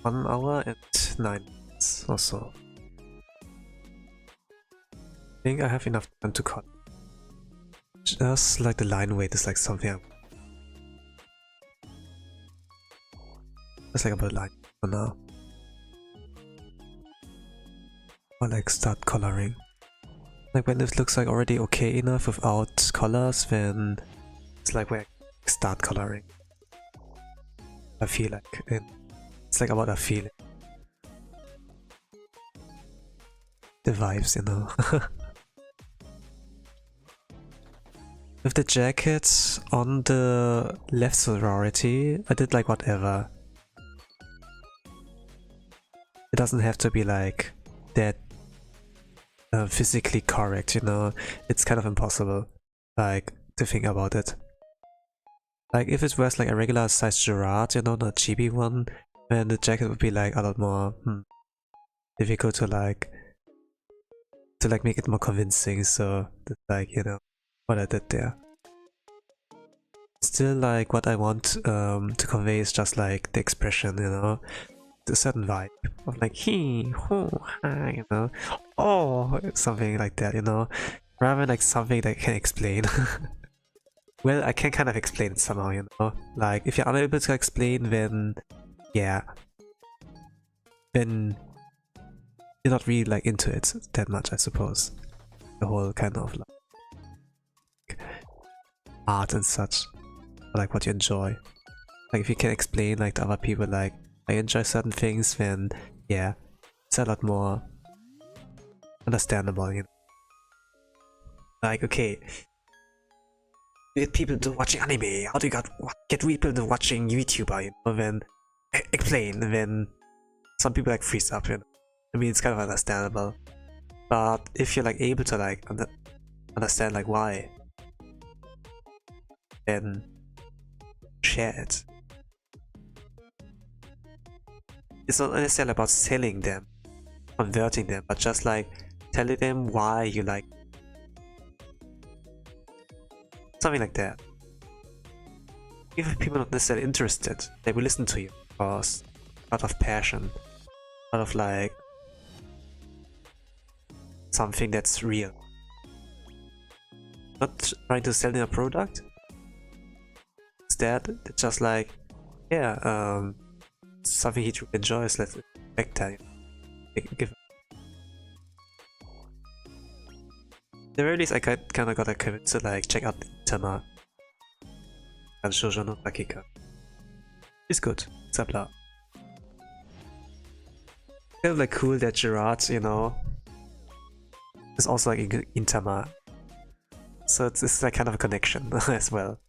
One hour and 9 minutes or so. I think I have enough time to cut. Just like the line weight is like something just like about line for now. Or like start coloring. Like when it looks like already okay enough without colors, then it's like where I start coloring. I feel like it's like about a feeling. The vibes, you know. With the jackets on the left sorority, I did like whatever. It doesn't have to be like that physically correct, you know. It's kind of impossible, like, to think about it. Like, if it was like a regular size Jurard, you know, not chibi one, then the jacket would be like a lot more difficult to like make it more convincing. So that's like, you know, what I did there. Still, like, what I want to convey is just like the expression, you know, a certain vibe of like he, ho, ha, you know, oh, something like that, you know, rather than like something that I can explain. Well, I can kind of explain it somehow, you know, like if you're unable to explain, then yeah, then you're not really like into it that much, I suppose. The whole kind of like art and such, or like what you enjoy. Like if you can explain like to other people like I enjoy certain things, then yeah, it's a lot more understandable, you know. Like, okay, you get people to watching anime, how do you get people to watching YouTuber, you know, then explain, and then some people like freeze up, you know. I mean, it's kind of understandable, but if you're like able to like understand like why, then share it. It's not necessarily about selling them, converting them, but just like telling them why you like something like that. If people are not necessarily interested, they will listen to you because out of passion, out of like something that's real. Not trying to sell them a product. Instead, it's just like, yeah, something he truly enjoys, let's respect that. Give. At the very least, I kind of got a convinced to like check out Tama and Shoujo no Takika. It's good, it's a blah. Kind of like cool that Jurard, you know, is also like in Tama. So it's like kind of a connection as well.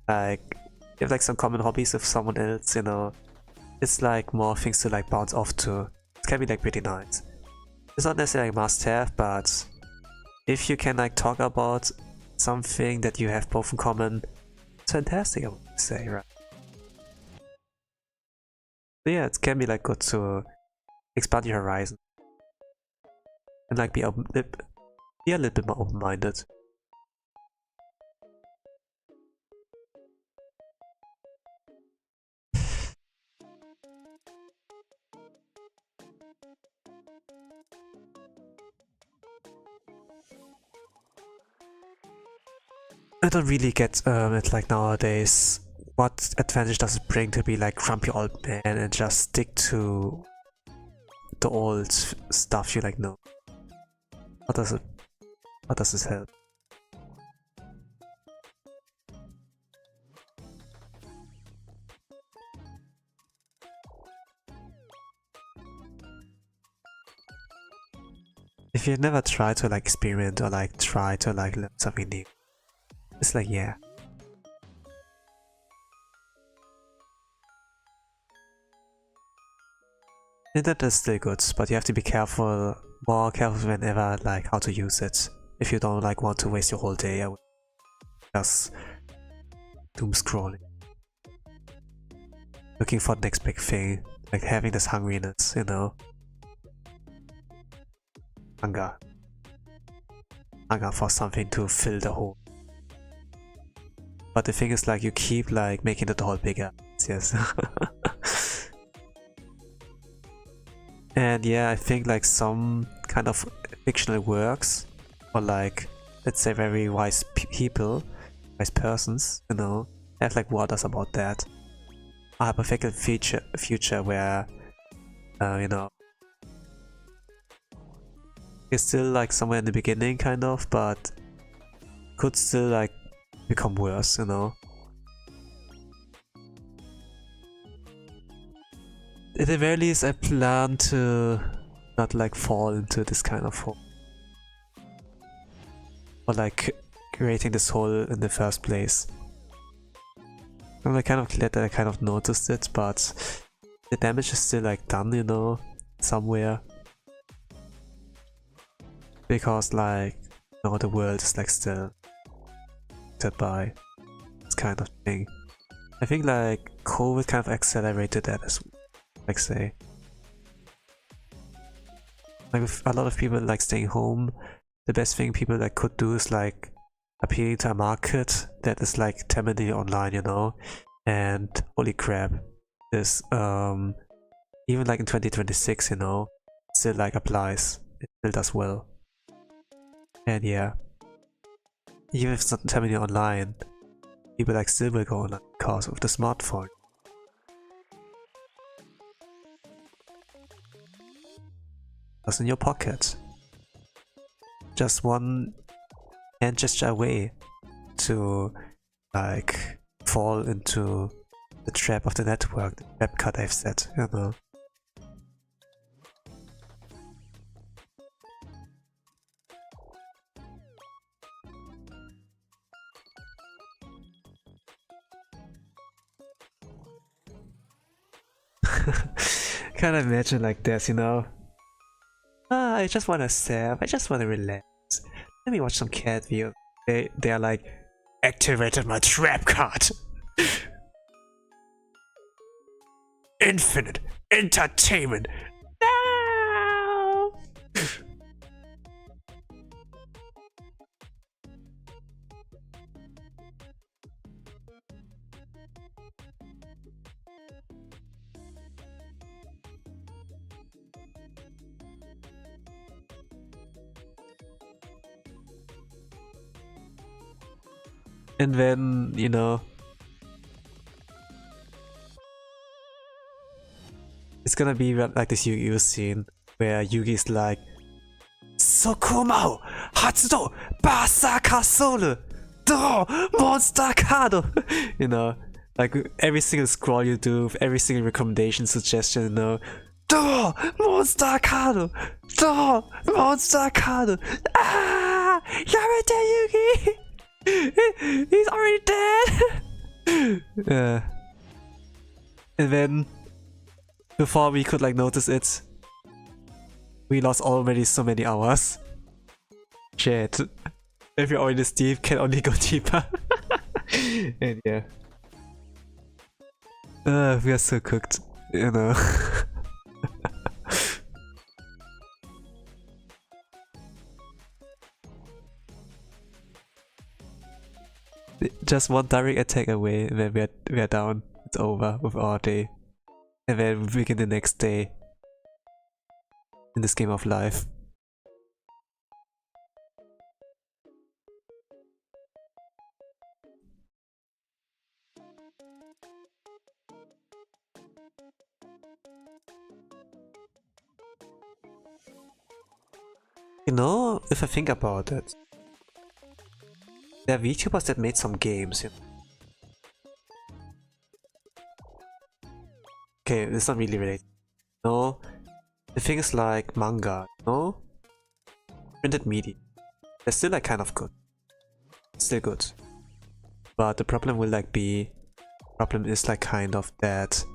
Like, you have like some common hobbies with someone else, you know. It's like more things to like bounce off to. It can be like pretty nice. It's not necessarily a must-have, but if you can like talk about something that you have both in common, it's fantastic, I would say, right? So yeah, it can be like good to expand your horizon and like be a little bit more open-minded. I don't really get it like nowadays. What advantage does it bring to be like grumpy old man and just stick to the old stuff you like know? What does it help? If you never try to like experiment or like try to like learn something new, it's like, yeah. Internet is still good, but you have to be careful, more careful whenever like how to use it. If you don't like want to waste your whole day, I would just doom scrolling. Looking for the next big thing, like having this hungriness, you know. Hunger for something to fill the hole. But the thing is, like, you keep like making the hole bigger. Yes. And yeah, I think like some kind of fictional works or like let's say very wise people, wise persons, you know, have like warned us about that. A hypothetical future where, you know, it's still like somewhere in the beginning kind of, but could still like become worse, you know. At the very least, I plan to not like fall into this kind of hole, or like creating this hole in the first place. I'm like kind of glad that I kind of noticed it, but the damage is still like done, you know, somewhere. Because like, you know, the world is like still affected by this kind of thing. I think like COVID kind of accelerated that as well, like say. Like with a lot of people like staying home, the best thing people like could do is like appealing to a market that is like terminally online, you know. And holy crap, this even like in 2026, you know, still like applies. It still does well. And yeah, even if it's not terminally online, people like still will go online because of the smartphone. Just in your pocket. Just one hand gesture away to like fall into the trap of the network, the trap cut I've set, you know. Can't imagine like this, you know. Ah, I just wanna sap, I just wanna relax. Let me watch some cat videos. They're like, activated my trap card. Infinite entertainment. No! And then, you know, it's gonna be like this Yu-Gi-Oh scene where Yugi's like, Sokomao, Hatsudo, Basaka Sole, Draw, Monster Card! You know, like every single scroll you do, every single recommendation, suggestion, you know, Draw, Monster Card! Draw, Monster Card! Ah! Yamete Yugi! He's already dead! Yeah. And then, before we could like notice it, we lost already so many hours. Shit. If you're already deep, can only go deeper. And yeah. We are so cooked, you know. Just one direct attack away, and then we are down. It's over with our day. And then we begin the next day in this game of life. You know, if I think about it, there are VTubers that made some games, you know? Okay, it's not really related. No, the thing is like manga, no? Printed media. They're still like kind of good. Still good. But the problem will like be, problem is like kind of that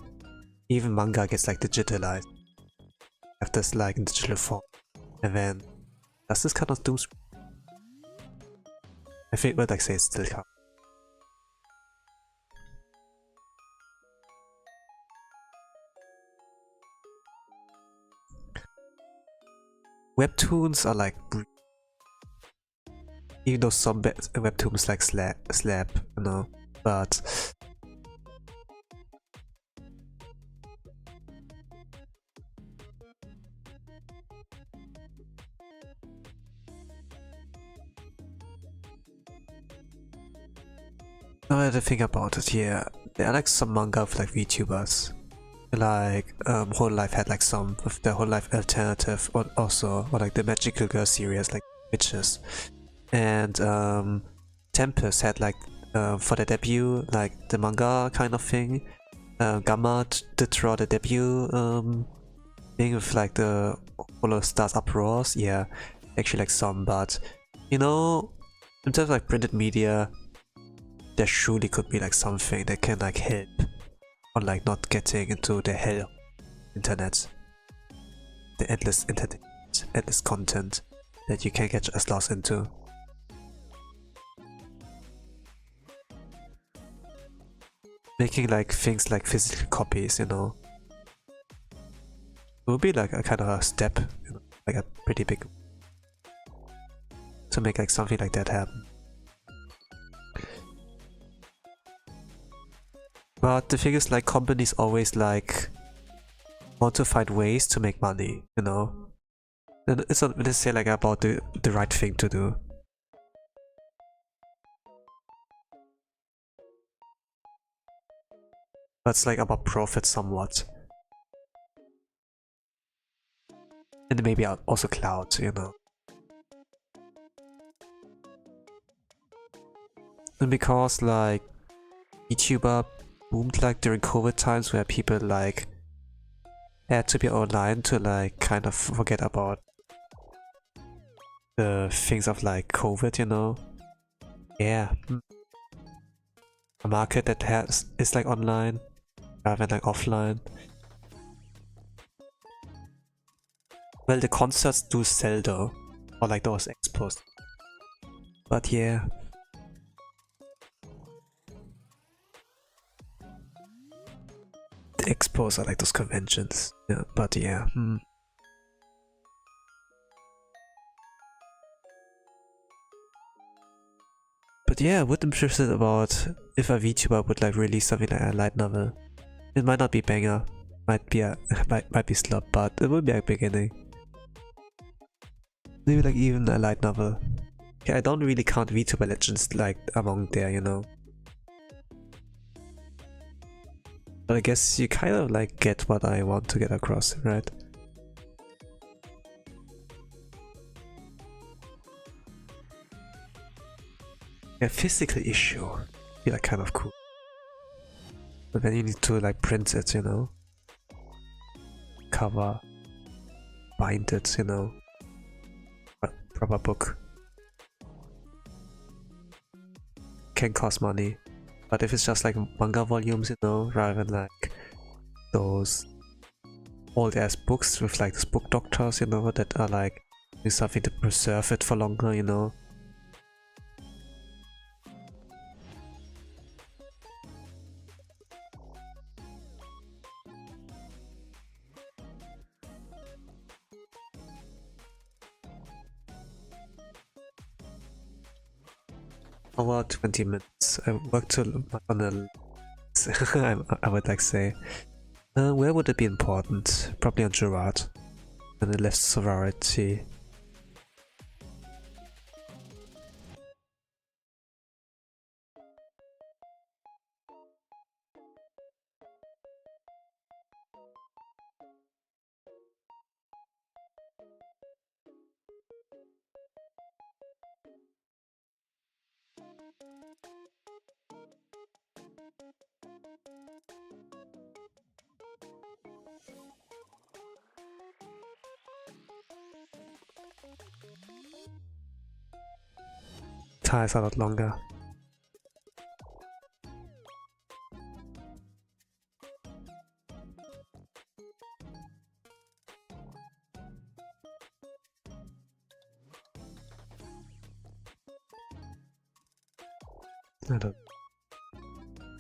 even manga gets like digitalized. Have this like in digital form. And then, does this kind of doom scroll? I think what I say is still come. Webtoons are like, even though some webtoons like slap, you know, but Now that I think about it, yeah, there are like some manga of like VTubers. Like Whole Life had like some of the Whole Life alternative, or also or like the Magical Girl series like Witches, and Tempest had like for the debut like the manga kind of thing. Gamma did draw the debut thing with like the Holostars uproars. Yeah, actually like some, but you know, in terms of like printed media, there surely could be like something that can like help on like not getting into the hell internet, the endless internet, endless content that you can get as lost into. Making like things like physical copies, you know, it would be like a kind of a step, you know, like a pretty big to make like something like that happen. But the thing is, like, companies always like want to find ways to make money, you know. And it's not necessarily like about the right thing to do. But it's like about profit somewhat. And maybe also clout, you know. And because like YouTuber boomed like during COVID times where people like had to be online to like kind of forget about the things of like COVID, you know. Yeah. A market that is like online rather than like offline. Well, the concerts do sell though, or like those expos. But yeah. The expos are like those conventions. Yeah, but yeah. But yeah, I would be interested about if a VTuber would like release something like a light novel. It might not be banger, might be a might be slop, but it would be a beginning. Maybe like even a light novel. Yeah, I don't really count VTuber Legends like among there, you know. But I guess you kind of like get what I want to get across, right? A physical issue, be like kind of cool. But then you need to like print it, you know. Cover, bind it, you know. A proper book. Can cost money. But if it's just like manga volumes, you know, rather than like those old ass books with like those book doctors, you know, that are like doing something to preserve it for longer, you know. Over 20 minutes. I worked on a I would like say. Where would it be important? Probably on Jurard. And the left sorority. Ties a lot longer. I don't.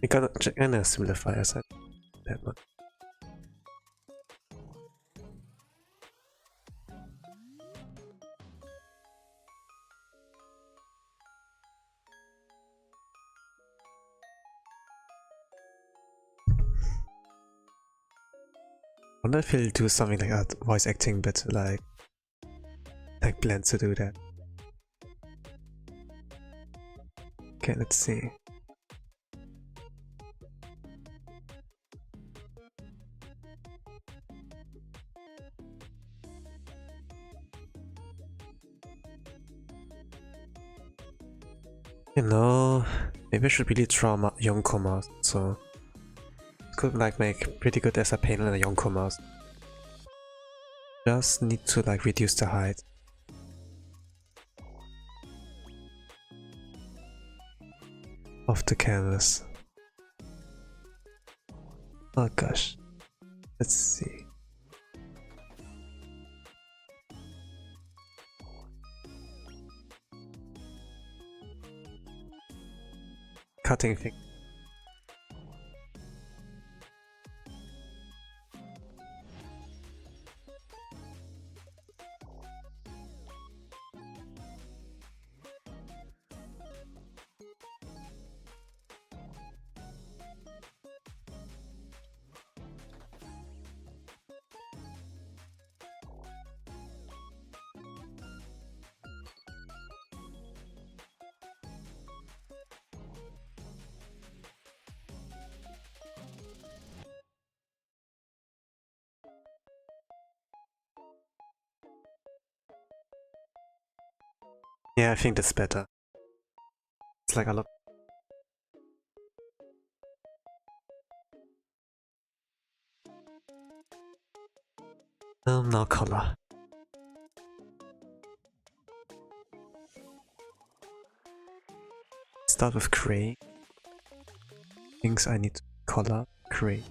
You gotta simplify as that one. I wonder if he'll do something like that voice acting, but like plans to do that. Okay, let's see. You know, maybe I should really draw Yonko mouse, so could like make pretty good as a paint on a Yonko mouse. Just need to like reduce the height. Of the canvas. Oh gosh. Let's see. Cutting thing. Yeah, I think that's better. It's like a lot. Now color. Start with gray. Things I need to color gray.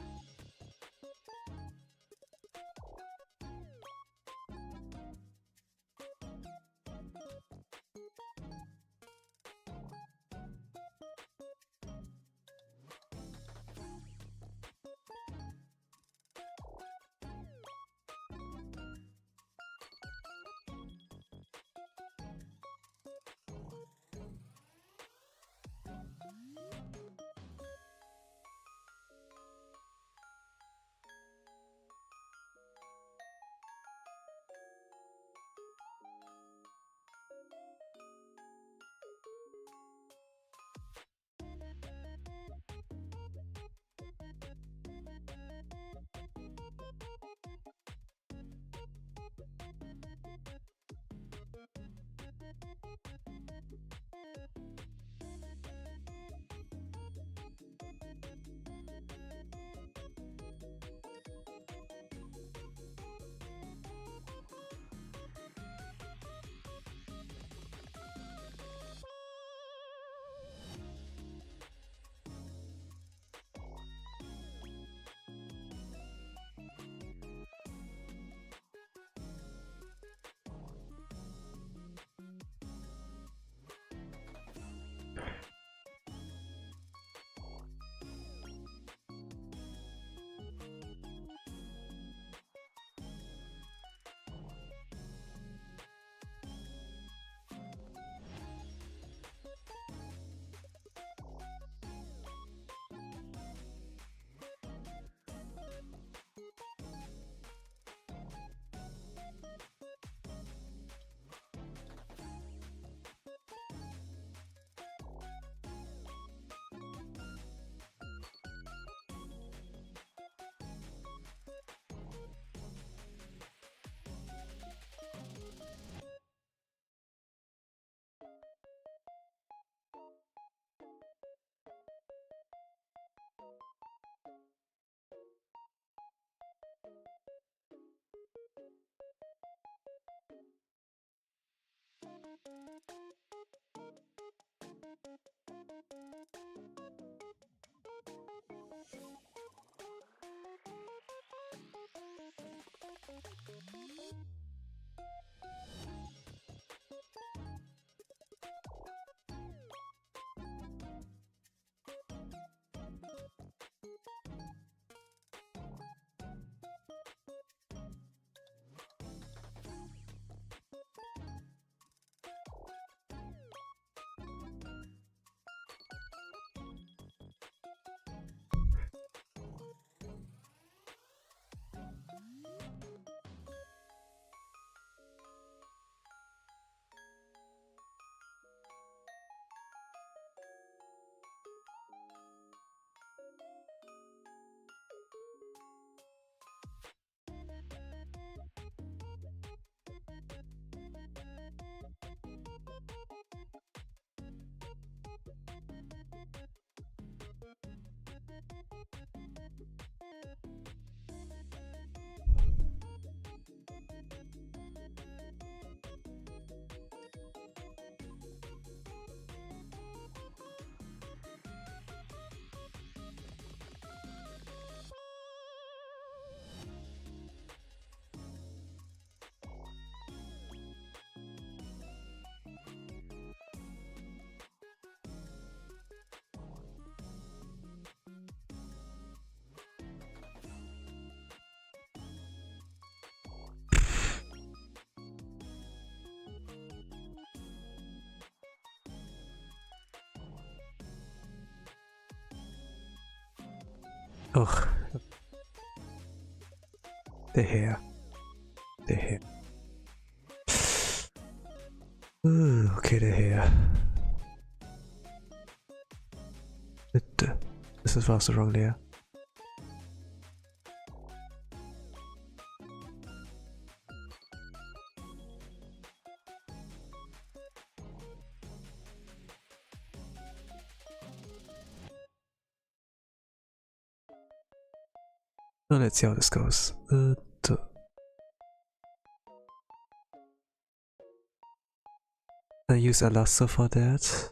Oh, the hair. The hair. Ooh, okay, the hair. This is also wrong layer. Now let's see how this goes. I use a lasso for that.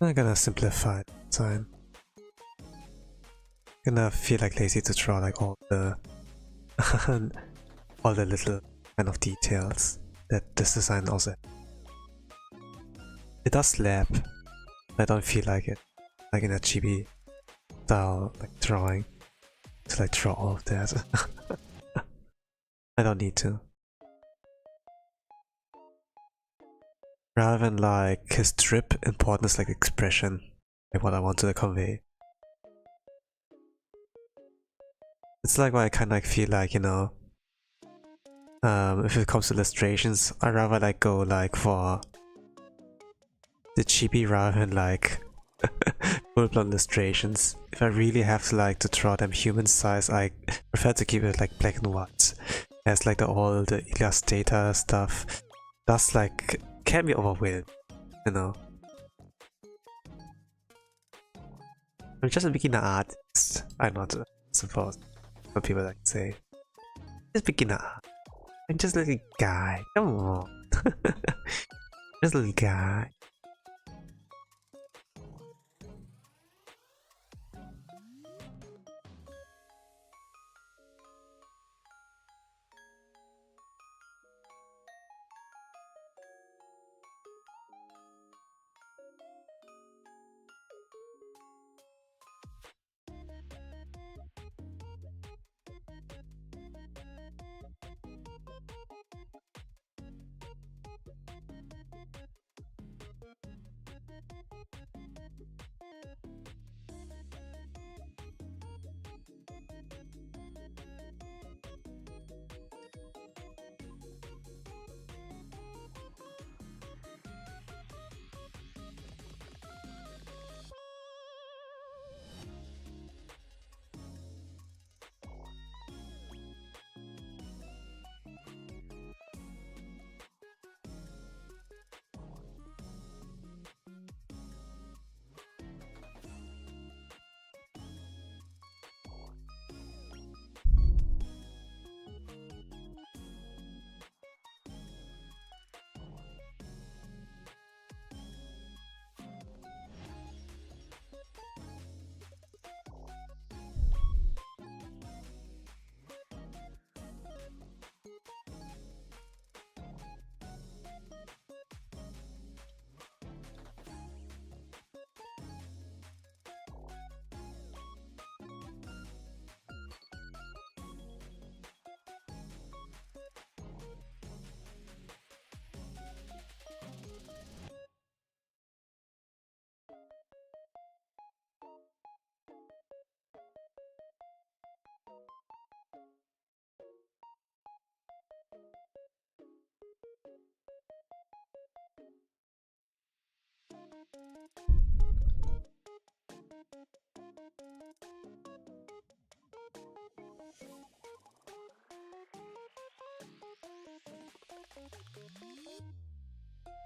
I'm gonna simplify the design. I'm gonna feel like lazy to draw like all the all the little kind of details that this design also. It does slap. I don't feel like it, like in a chibi style like drawing, to like draw all of that. I don't need to. Rather than like his drip, important is like expression, like what I want to convey. It's like why I kind of like feel like, you know, if it comes to illustrations, I rather like go like for the chibi rather than like full-blown illustrations. If I really have to like to draw them human size, I prefer to keep it like black and white. As like all the Illustrator stuff, that's like can be overwhelmed, you know. I'm just a beginner artist. I'm not, I suppose, what people like to say. Just beginner art. I'm just a little guy. Come on, just a little guy.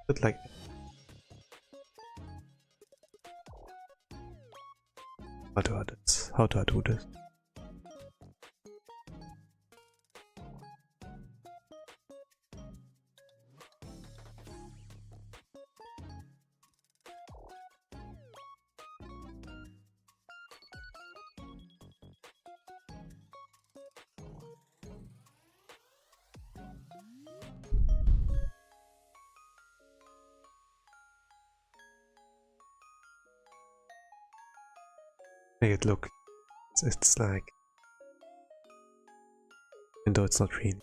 But like, how do I do this? How do I do this? Make it look, it's like, even though it's not real.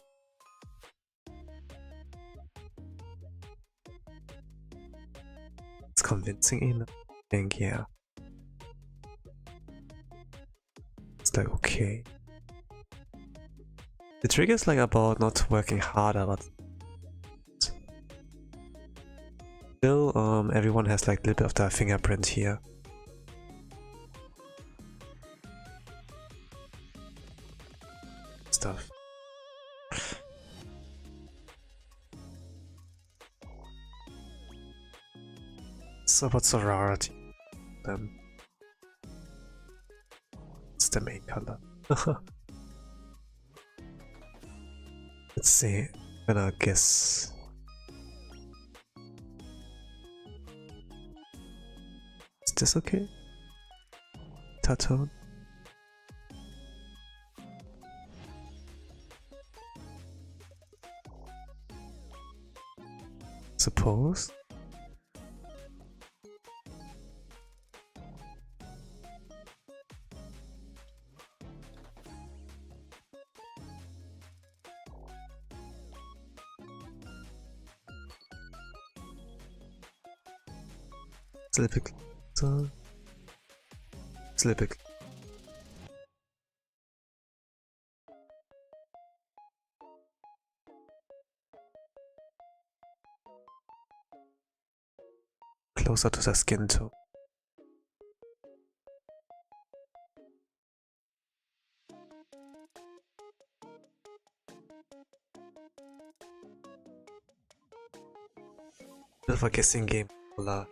It's convincing enough, I think, yeah. It's like, okay. The trick is like about not working harder, but still, everyone has like a little bit of their fingerprint here. Stuff. So what's the rarity? It's the main color. Let's see. I'm gonna guess. this okay? Tattoo. Suppose. It's a little bit closer. It's a little bit closer to the skin tone. Bit of a guessing game. Hola.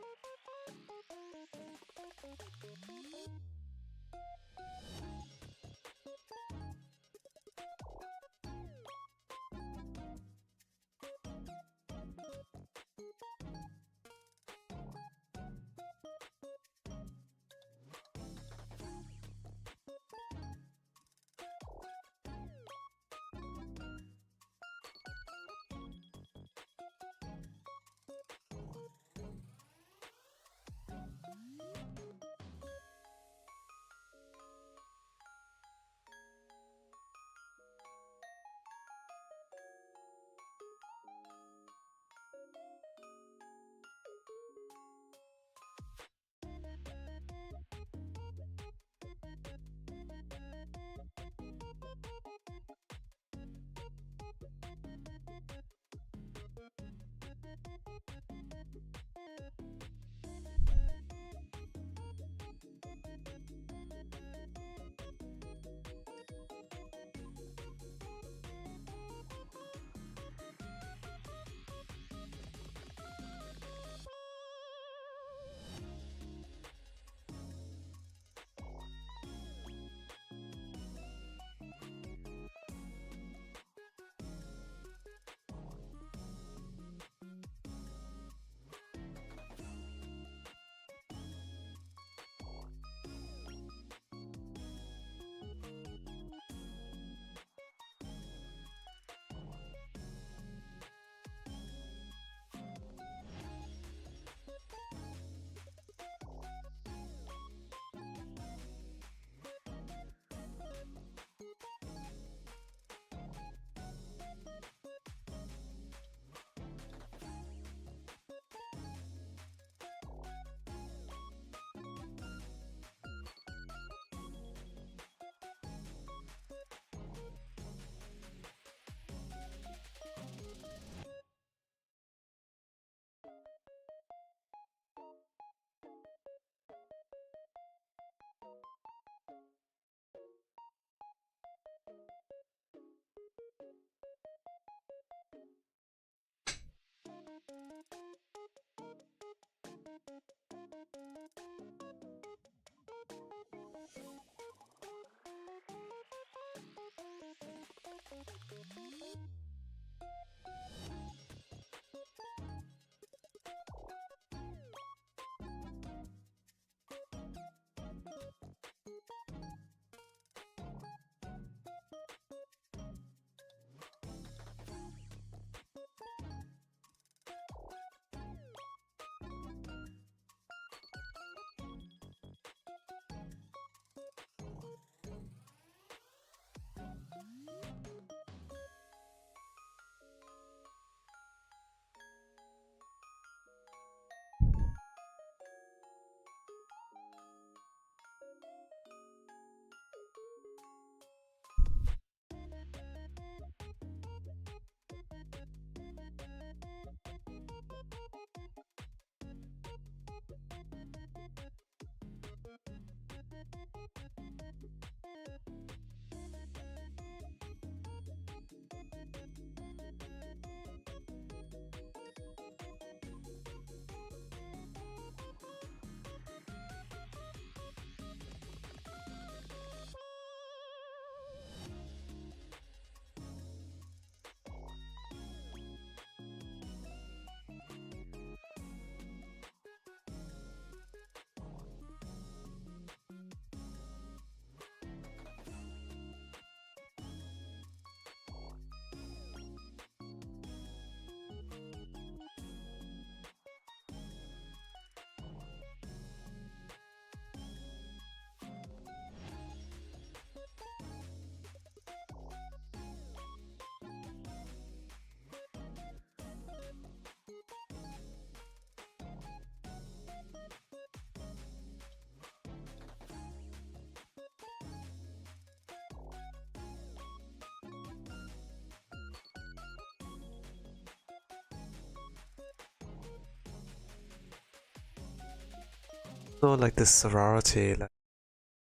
So like this sorority, like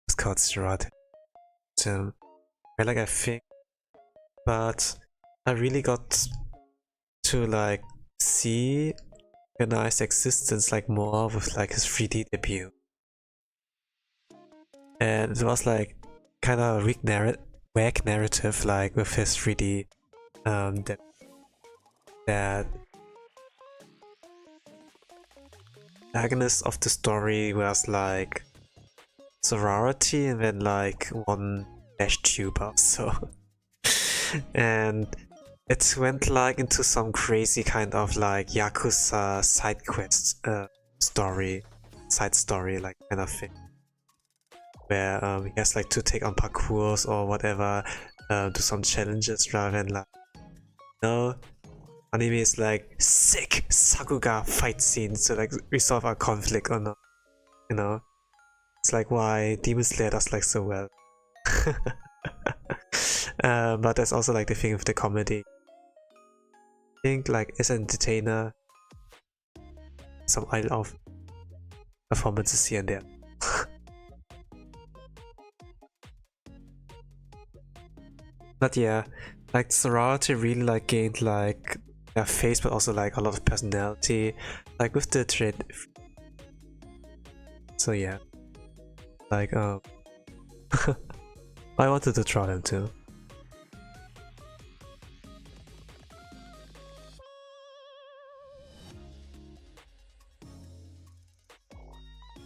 it's called Jurard T, where like I think, but I really got to like see organized existence like more with like his 3D debut, and it was like kind of wag narrative like with his 3D that antagonist of the story was like sorority and then like one dash tuber, so and it went like into some crazy kind of like Yakuza side quest side story like kind of thing, where he has like to take on parkours or whatever, do some challenges rather than like, anime is like sick Sakuga fight scenes to like resolve our conflict or not, It's like why Demon Slayer does like so well. But that's also like the thing with the comedy. I think like as an entertainer, some idle of performances here and there. But yeah, like sorority really like gained like their face, but also like a lot of personality, like with the trade. So yeah, like I wanted to try them too.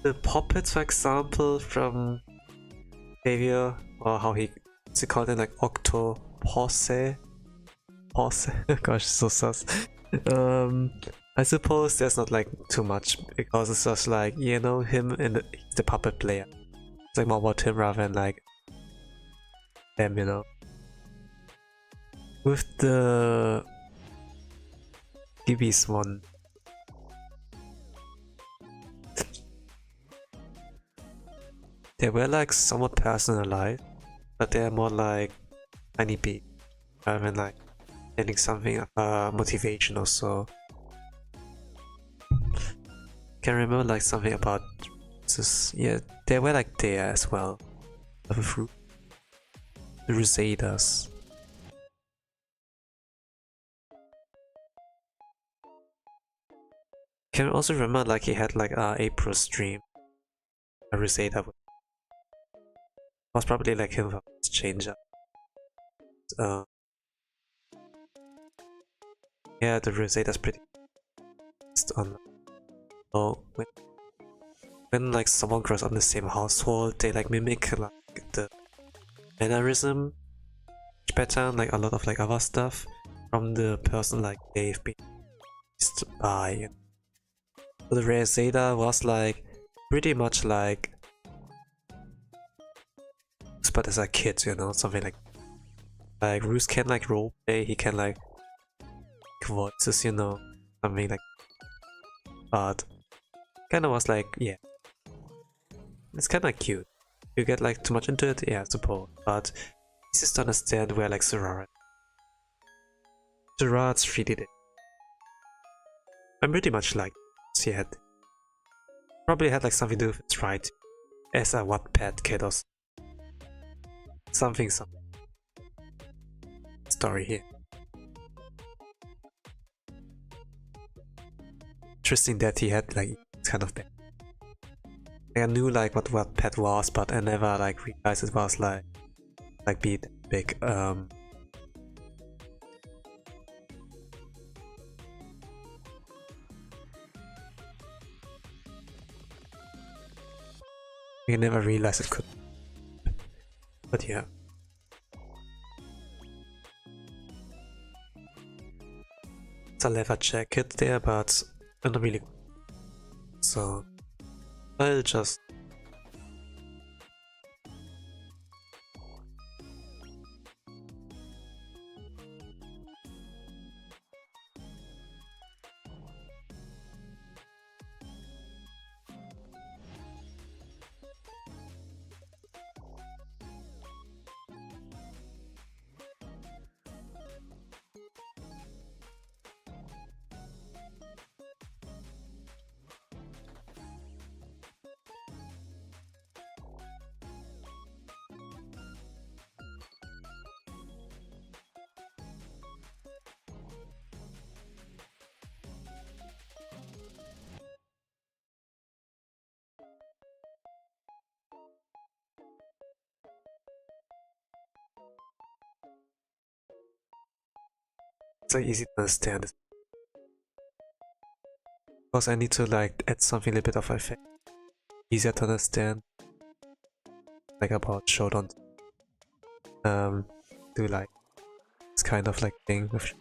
The puppets, for example, from Xavier, or how he called it, like Octopose. Gosh, so sus. I suppose there's not like too much because it's just like, him and the puppet player. It's like more about him rather than like them, With the DB's one, they were like somewhat personalized, but they're more like tiny big rather than like getting something motivation or so. Can remember like something about this. Yeah, they were like there as well. The Rosadas. Can also remember like he had like April stream. A Rosada was probably like him for his change up. Yeah, the Rosada's pretty on. So when like someone grows up in the same household, they like mimic like the mannerism pattern, like a lot of like other stuff from the person like they've been raised by. So the Rosada was like pretty much like, but as a kid, something like Roos can like roleplay, he can like voices, something like, but kind of was like, yeah, it's kind of cute. You get like too much into it, yeah, I suppose, but it's just to understand where like Jurard's 3D did. I'm pretty much like she had probably had like something to do with its right as a Wattpad kid or something story here. Interesting that he had like kind of bad. I knew like what Wattpad was, but I never like realized it was like big. I never realized it could. But yeah. It's a leather jacket there, but not really good. So I'll just so easy to understand. Of course, I need to like add something a little bit of effect, easier to understand, like about showdown. Do like this kind of like thing with.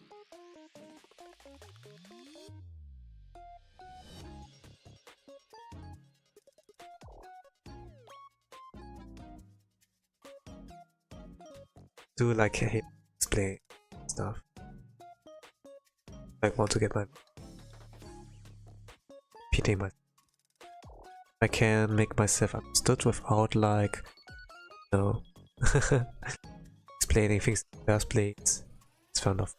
Do like a display stuff. I want to get my repeating my. I can make myself understood without like, you know, explaining things in the first place. It's fun enough.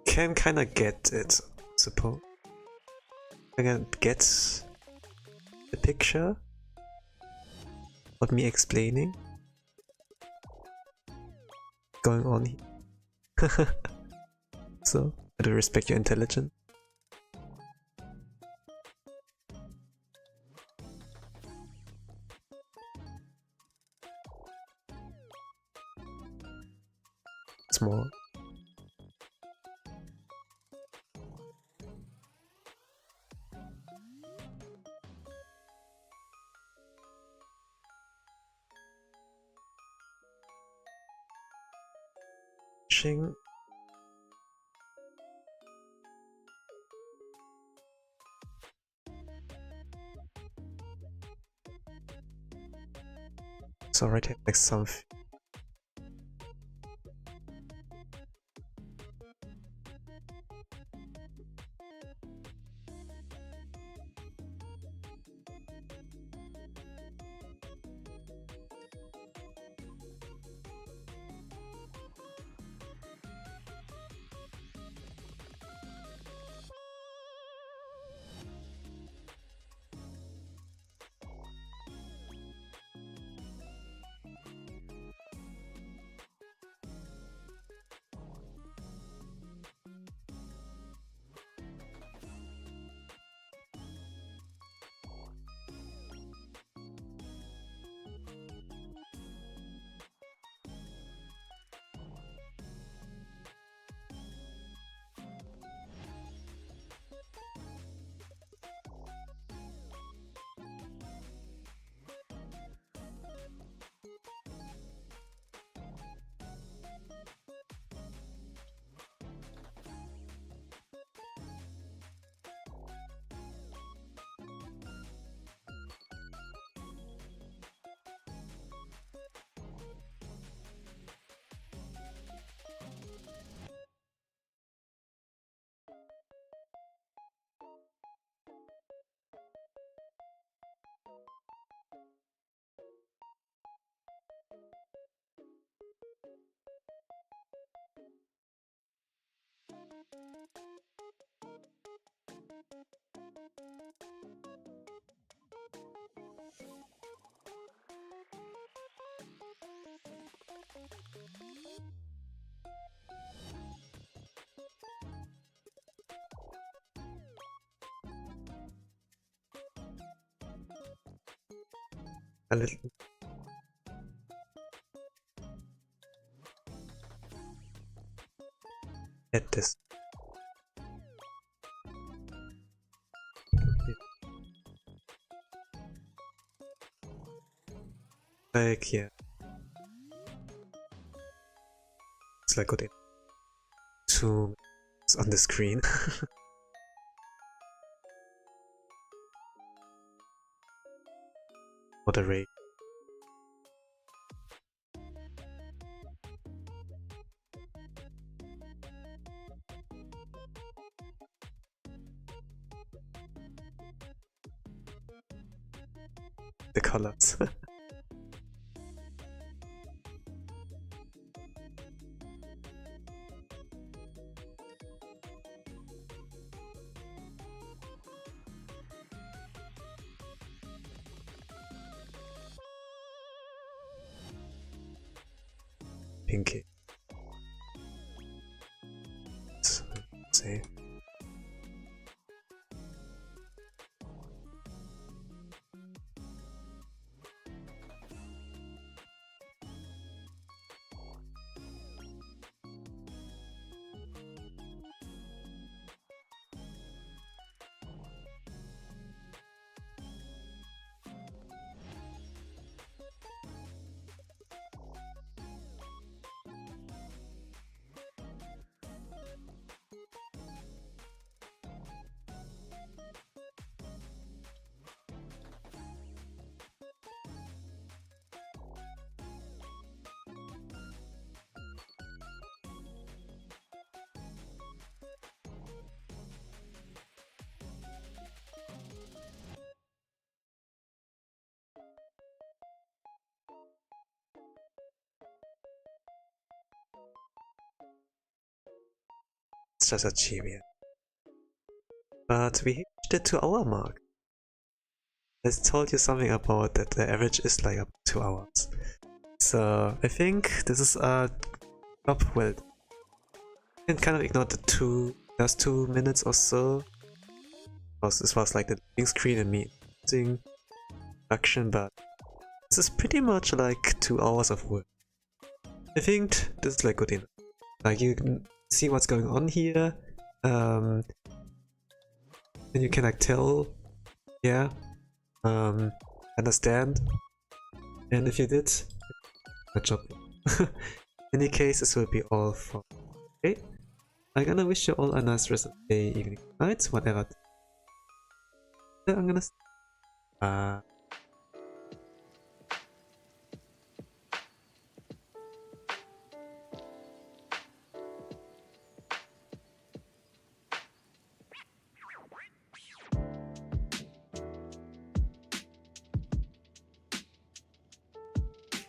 Can kinda get it, I suppose. I can get the picture of me explaining going on here. So, I do respect your intelligence. Small. Ching. So right here like something. A little. At this. Like, yeah. It's like good zoom on the screen. Moderate. The colors. Pinky. Let's see. it's just a achievement. But we hit the 2-hour mark. I told you something about that the average is like up to 2 hours. So I think this is a job well. You can kind of ignore the first 2 minutes or so. Because this was like the big screen and me using action, but this is pretty much like 2 hours of work. I think this is like good enough. Like you can see what's going on here. And you can like tell, yeah, understand. And if you did, good job. In any case, this will be all for today. I'm gonna wish you all a nice rest of the day, evening, night, whatever. I'm gonna